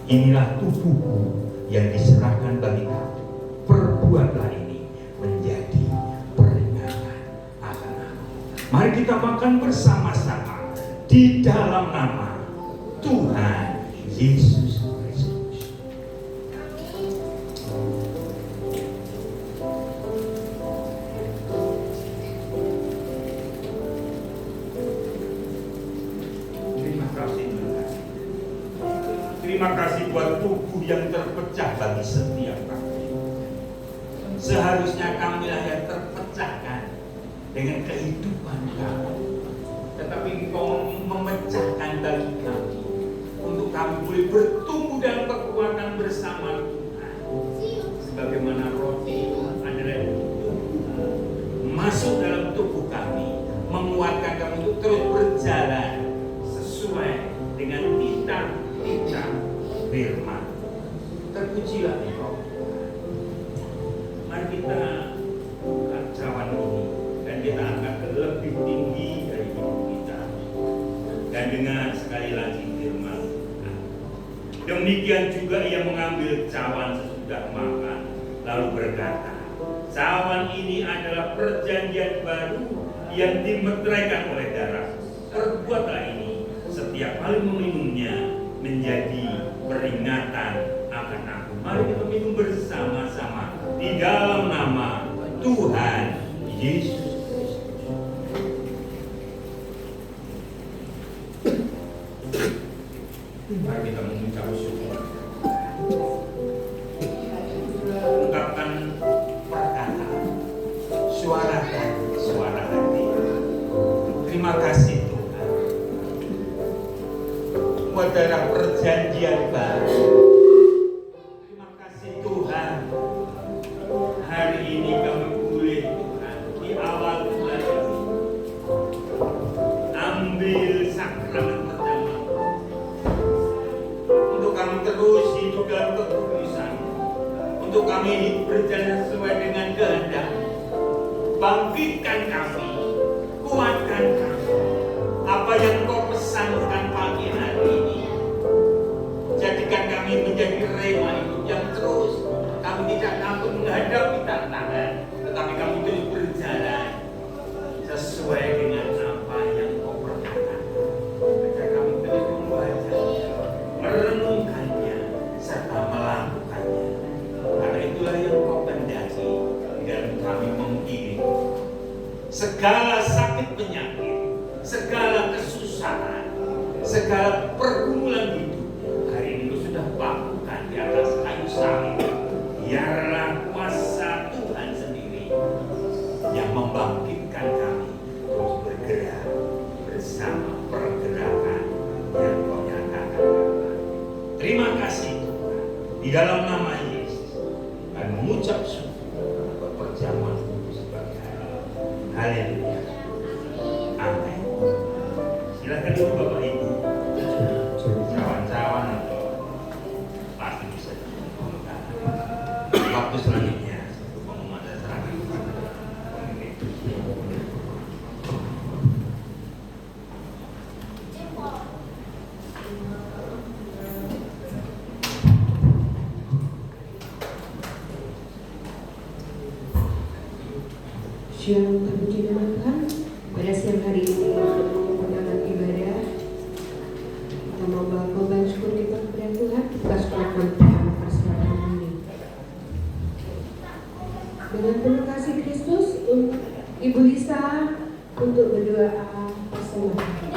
inilah tubuhku yang diserahkan bagi kamu. Perbuatlah ini menjadi peringatan akan aku. Mari kita makan bersama-sama di dalam nama Tuhan Yesus Kristus. Terima kasih Tuhan. Terima kasih buat tubuh yang terpecah bagi setiap kami. Seharusnya kamilah yang terpecahkan dengan kehidupan kami, tetapi Engkau memecahkan bagi kami untuk kami boleh bertumbuh dalam kekuatan bersama Tuhan. Sebagaimana roti itu adalah tubuh, masuk dalam tubuh kami, menguatkan kami untuk terus berjalan sesuai dengan titah-titah firman. Terpujilah Engkau Tuhan. Mari kita buka cawan ini dan kita angkat ke lebih tinggi dari hidup kita. Dan dengar sekali lagi firman Tuhan. Demikian juga Ia mengambil cawan sesudah makan, lalu berkata, cawan ini adalah perjanjian baru yang dimeteraikan oleh darah. Perbuatlah ini setiap kali meminumnya menjadi peringatan akan aku. Mari kita minum bersama-sama di dalam nama Tuhan Yesus. Mari kita mengucap syukur. Ungkapkan perkataan, suarakan suara hati. Terima kasih Tuhan buat darah perjanjian baru. Terima kasih Tuhan, hari ini kami boleh Tuhan di awal bulan ini ambil sakramen pertama untuk kami terus hidup dalam kekudusan, untuk kami hidup berjalan sesuai dengan kehendak. Bangkitkan kami, kuatkan kami. Apa yang Kau pesankan pagi hari ini, jadikan kami menjadi rema hidup yang terus. Kami tidak takut menghadapi tantangan, tetapi kami terus berjalan sesuai dengan apa yang Kau perkatakan. Agar kami terus membaca, merenungkannya, serta melakukannya. Karena itulah yang Kau kehendaki dan kami mengiring segala sakit penyakit, segala kesusahan, segala pergumulan hidup. Hari ini Kau sudah bakukan di atas kayu salib. Biarlah kuasa Tuhan sendiri yang membangkitkan kami terus bergerak bersama pergerakan yang Kau nyatakan. Terima kasih Tuhan. Di dalam nama Yesus dan mengucap syukur buat perjamuan kudus bagi hari. Haleluya. Amin. Silakan dulu Bapak Ibu, cawan-cawan atau pasti bisa digunakan. Waktu selanjutnya pengumuman dan serangan pemimpin. Shalom, terpuji nama Tuhan. Pada siang hari ini menyempurnakan ibadah, kita membawa korban syukur kita kepada Tuhan. Kita sekolahkan pertama persiapan ini dengan penuh kasih Kristus. Ibu Lisa untuk berdoa persembahan.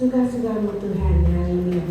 Suka-sukamu Tuhan, haleluya.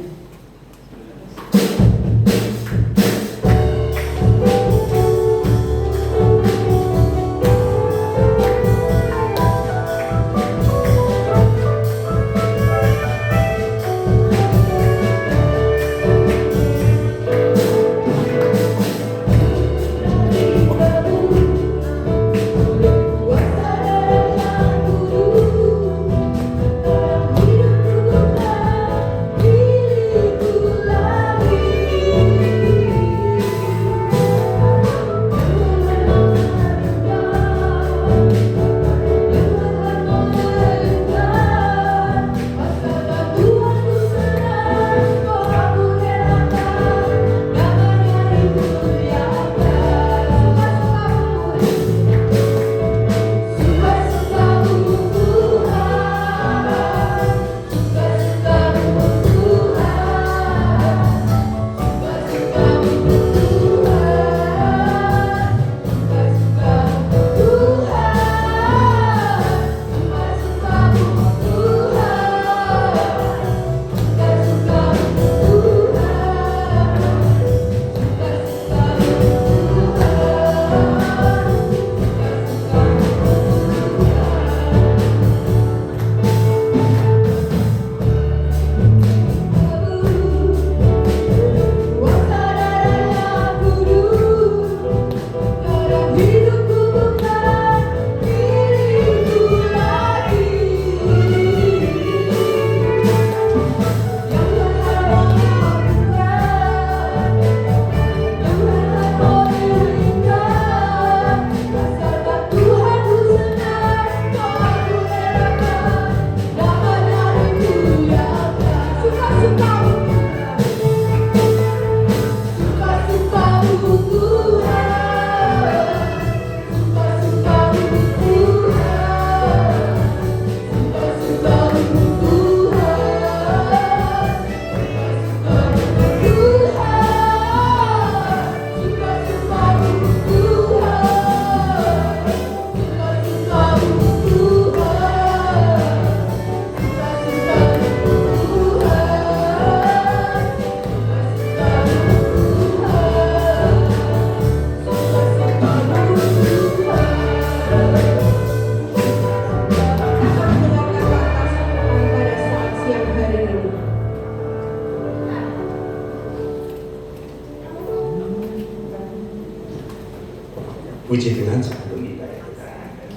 Puji Tuhan, sebelum kita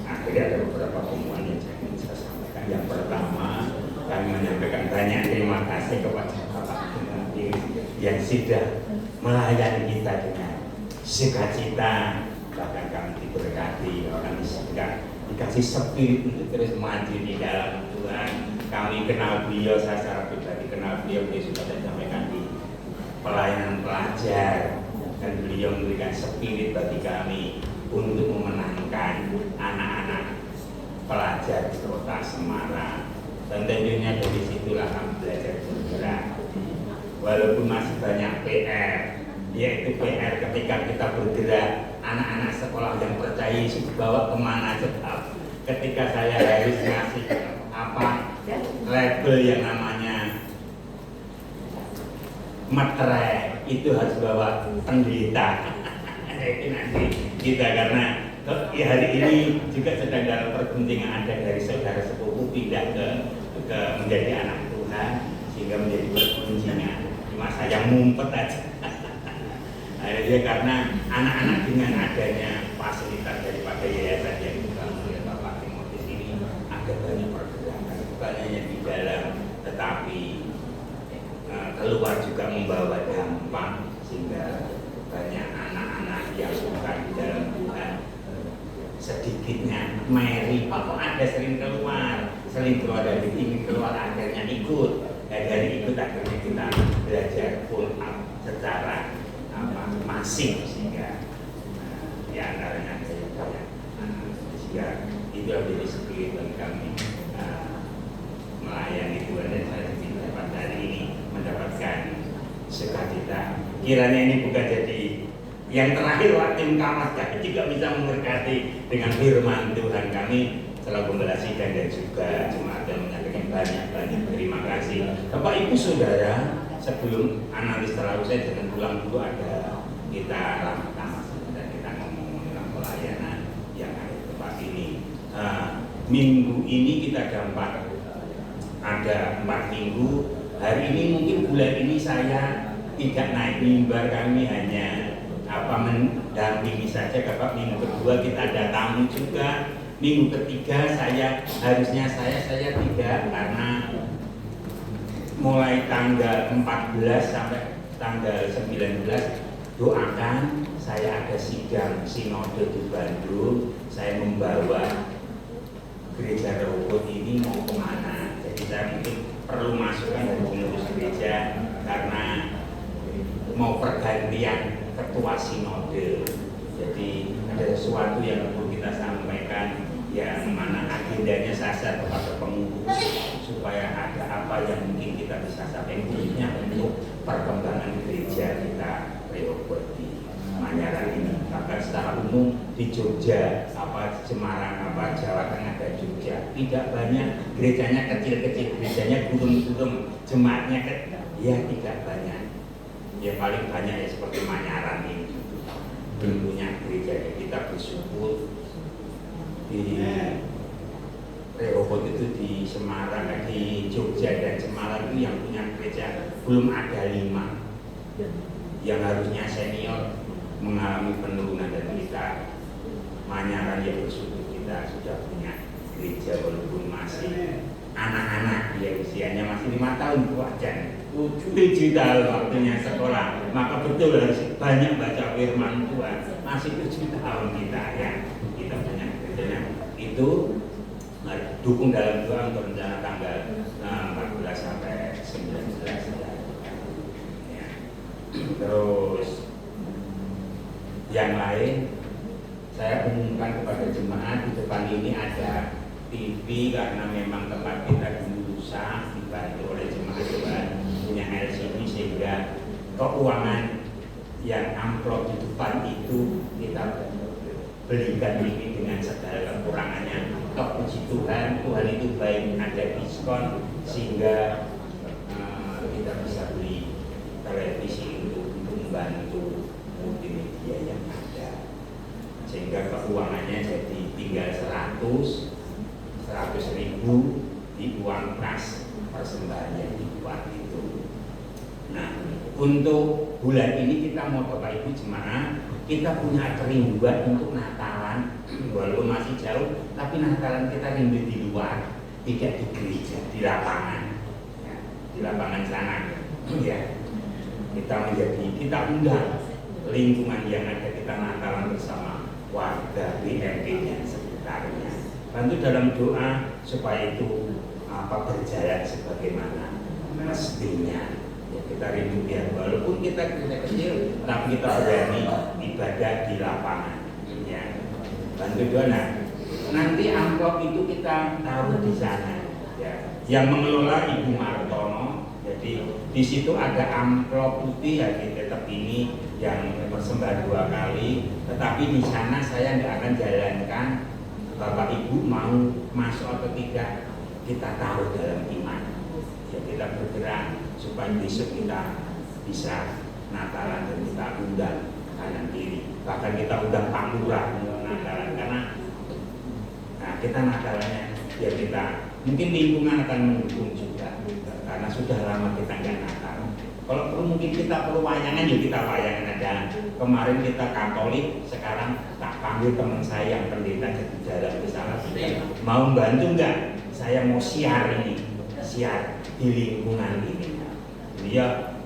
akhirnya ada beberapa pengumuman yang saya sampaikan. Yang pertama, kami menyampaikan banyak terima kasih kepada Bapak Bupati yang sudah melayani kita dengan sukacita, bahkan kami diberkati, kami sudah dikasih spirit untuk terus maju di dalam Tuhan. Kami kenal beliau, saya secara pribadi kenal beliau sudah saya sampaikan di pelayanan pelajar, dan beliau memberikan spirit bagi kami untuk memenangkan anak-anak pelajar di kota Semarang. Dan tentunya dari situlah kami belajar bergerak. Walaupun masih banyak PR, yaitu PR ketika kita bergerak, anak-anak sekolah yang percaya Yesus dibawa kemana tetap. Ketika saya harus ngasih label yang namanya materai, itu harus bawa pendeta. Itu nanti kita, karena hari ini juga sedang dalam perguntingan, ada dari saudara sepupu pindah ke menjadi anak Tuhan, sehingga menjadi perguntingan. Cuma saya ngumpet aja. Akhirnya karena anak-anak dengan adanya fasilitas daripada yayasan yang dibangun oleh Bapak Timotius ini, ada banyak pergerakan, bukan hanya di dalam, tetapi keluar juga membawa dampak, sehingga banyak anak-anak yang bukan di dalam Tuhan sedikitnya Mary, kok ada sering keluar dari ini keluar, akhirnya ikut. Dari ikut akhirnya kita belajar full up secara masif, sehingga di antaranya banyak, sehingga itu menjadi spirit bagi kami melayani Tuhan. Dan saya dapat hari ini mendapatkan sukacita. Kiranya ini bukan jadi yang terakhir waktu kamar, tapi juga bisa memberkati dengan firman Tuhan. Kami selalu membalas dan juga jemaat yang menyampaikan banyak terima kasih. Bapak Ibu Saudara, sebelum analis terlalu saya jangan pulang dulu, ada kita ramah-tamah dan kita ngomong tentang pelayanan yang ada di tempat ini. Minggu ini kita ada 4 minggu. Hari ini mungkin bulan ini saya tidak naik mimbar, kami hanya mendampingi saja. Bapak, minggu kedua kita ada tamu juga. Minggu ketiga saya tidak, karena mulai tanggal 14 sampai tanggal 19 doakan saya ada sidang sinode di Bandung. Saya membawa gereja Rehoboth ini mau kemana, jadi saya mungkin perlu masukan dari pengurus gereja karena mau pergantian ketua sinode. Jadi ada sesuatu yang perlu kita sampaikan, yang mana agendanya sasar kepada pengurus supaya ada apa yang mungkin kita bisa sampaikan khususnya untuk perkembangan gereja kita Rehoboth di Manyaran ini. Bahkan secara umum di Jogja, Semarang, Jawa Tengah dan Jogja tidak banyak, gerejanya kecil-kecil, gerejanya gurung-gurung, jemaatnya ya tidak banyak. Ya paling banyak ya seperti Manyaran ini belum punya gereja. Kita bersyukur di Rehoboth itu di Semarang, di Jogja dan Semarang itu yang punya gereja belum ada 5 yang harusnya senior mengalami penurunan, dan kita Manyaran yang bersyukur kita sudah punya gereja walaupun masih anak-anak, ya usianya masih 5 tahun aja, 7 tahun waktunya sekolah, maka betul harus banyak baca firman Tuhan. Masih 7 tahun kita ya, kita punya gerejanya itu. Dukung dalam doa untuk rencana tanggal 14 sampai 19 ya. Terus yang lain saya umumkan kepada jemaat, di depan ini ada TV karena memang tempat kita dulu rusak, dibantu oleh jemaat punya LCD sehingga keuangan yang amplop di depan itu kita belikan ini dengan segala kekurangannya. Puji Tuhan, Tuhan itu baik, ada diskon sehingga kita bisa beli televisi untuk membantu multimedia yang ada, sehingga keuangannya jadi tinggal 100 ribu di uang kas persembahan yang dibuat itu. Nah, untuk bulan ini kita mau Bapak Ibu jemaat, kita punya kerinduan untuk Natalan, walaupun masih jauh, tapi Natalan kita rindu di luar, tidak di gereja, di lapangan, ya, di lapangan sana. Ya, kita undang lingkungan yang ada, kita Natalan bersama warga BMP dan sekitarnya. Bantu dalam doa supaya itu berjalan sebagaimana mestinya. Kita rindu ya, walaupun kita kecil, tapi kita berani ibadah di lapangan. Ya, bantu doa. Nanti amplop itu kita taruh di sana. Ya, yang mengelola Ibu Martono. Jadi di situ ada amplop putih ya, tetap ini yang persembahan 2 kali. Tetapi di sana saya nggak akan jalankan. Bapak Ibu mau masuk atau tidak, kita taruh dalam iman. Ya, kita bergerak supaya besok kita bisa Natalan dan kita undang kanan kiri, bahkan kita undang Pak Lurah Natalan, karena kita Natalannya ya kita mungkin lingkungan akan mendukung juga, karena sudah lama kita nggak Natal. Kalau perlu mungkin kita perlu wayangan, ya kita wayangan ada. Kemarin kita Katolik, sekarang tak panggil teman saya yang pendeta jadi jalan ke sana, mau bantu nggak? Saya mau siar di lingkungan ini. Dia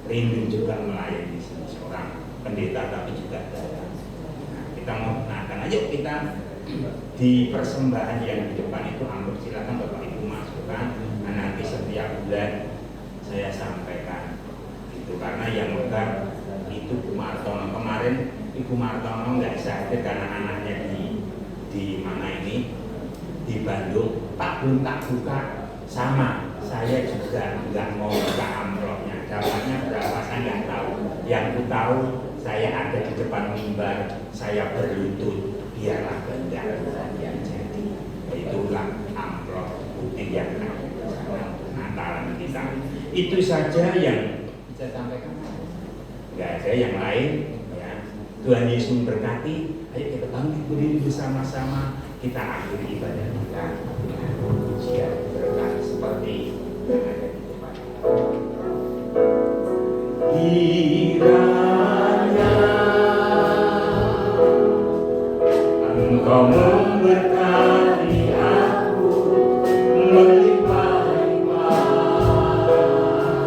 rindu juga melayani di sini, seorang pendeta tapi juga dalam. Kita mau ayo kita di persembahan yang di depan itu amplop, silakan Bapak Ibu masukkan. Nanti setiap bulan saya sampaikan itu, karena yang megang itu Bu Martono. Kemarin Ibu Martono nggak bisa hadir karena anaknya di mana ini di Bandung. Pak, belum tak buka. Sama, saya juga nggak mau buka amplopnya. Dapatnya berapa saya nggak tahu. Yang ku tahu saya ada di depan mimbar, saya berlutut, biarlah kehendak Tuhan yang jadi. Itulah amplop putih yang ada. Itu saja yang bisa sampaikan. Nggak ada yang lain. Ya. Tuhan Yesus memberkati. Ayo kita bangkit berdiri bersama-sama. Kita akhiri ibadah kita dengan pujian berkat seperti yang ada di depan. Kiranya Engkau memberkati aku melimpah-limpah dan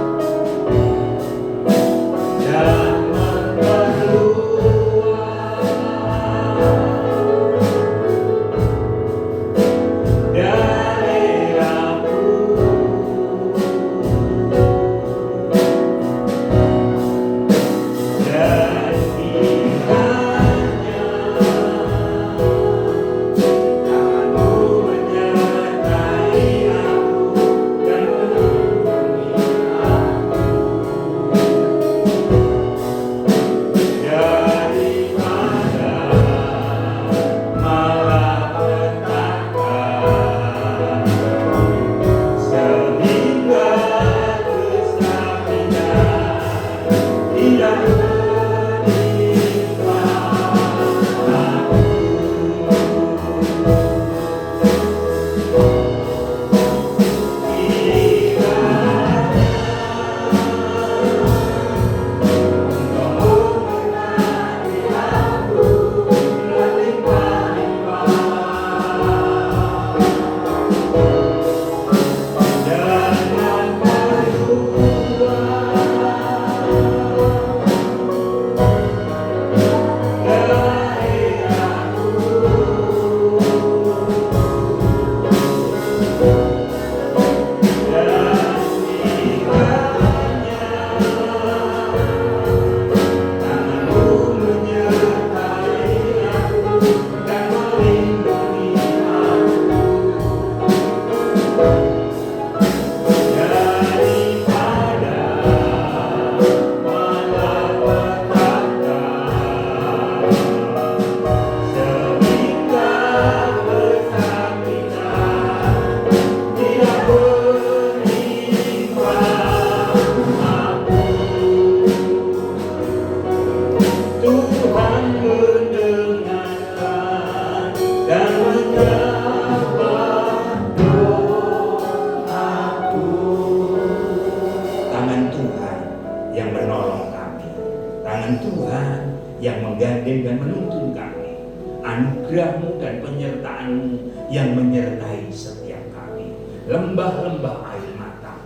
memperluas daerahku, dan kiranya tangan-Mu menyertai aku dan melindungi aku daripada malapetaka, sehingga kesakitan tidak menimpa aku. Tuhan mendengarkan dan menjawab doaku. Tangan Tuhan yang menolong kami, tangan Tuhan yang menggandeng dan menuntun kami, anugerah-Mu dan penyertaan-Mu yang menyertai setiap kami. Lembah-lembah air mata,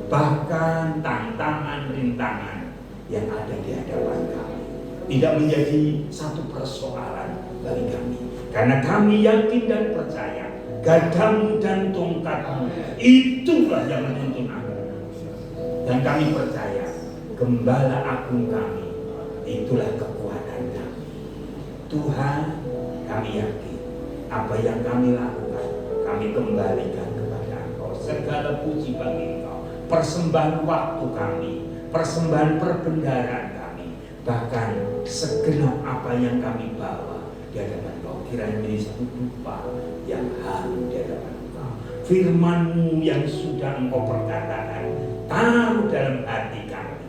bahkan tantangan rintangan yang ada di hadapan kami tidak menjadi satu persoalan bagi kami, karena kami yakin dan percaya gadamu dan tongkatmu itulah yang menuntun aku, dan kami percaya Gembala agung kami itulah kekuatan kami. Tuhan, kami yakin apa yang kami lakukan kami kembalikan kepada Engkau. Segala puji bagi Engkau, persembahan waktu kami, persembahan perbendaharaan kami, bahkan segenap apa yang kami bawa di hadapan Engkau, kiranya menjadi satu dupa yang harum di hadapan Engkau. Firman-Mu yang sudah Engkau perkatakan taruh dalam hati kami,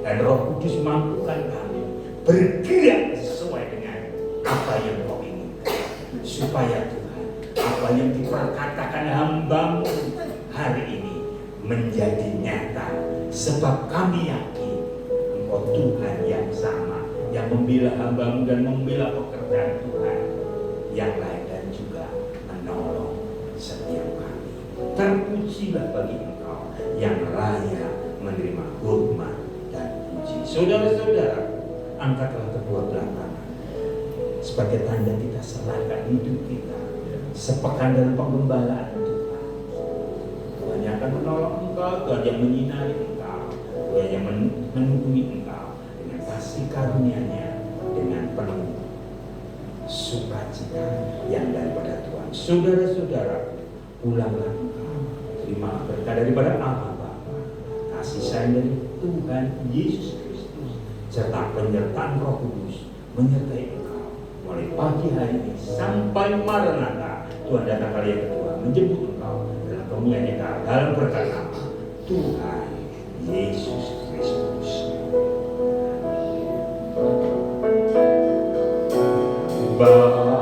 dan Roh Kudus mampukan kami bergerak sesuai dengan apa yang Engkau inginkan, supaya Tuhan apa yang diperkatakan hamba-Mu hari ini menjadi nyata, sebab kami yakin Engkau Tuhan yang sama, yang membela hamba-Mu dan membela pekerjaan Tuhan yang lain, dan juga menolong setiap kami. Terpujilah bagi Engkau yang layak menerima hormat dan puji. Saudara-saudara, angkatlah kedua belah tangan sebagai tanda kita serahkan hidup kita sepekan dalam pengembalaan Tuhan. Tuhan yang akan menolong engkau, Tuhan yang menyinari engkau, Tuhan yang menunggu engkau dengan kasih karunia-Nya, dengan penuh sukacita yang daripada Tuhan. Saudara-saudara, pulanglah engkau, terima berkat daripada Allah Bapa, kasih sayang dari Tuhan Yesus Kristus, serta penyertaan Roh Kudus menyertai engkau mulai pagi hari ini sampai Maranatha. Tuhan datang kali yang kedua menjemput engkau dalam kemuliaan dalam berkat nama Tuhan Yesus Kristus. Bapa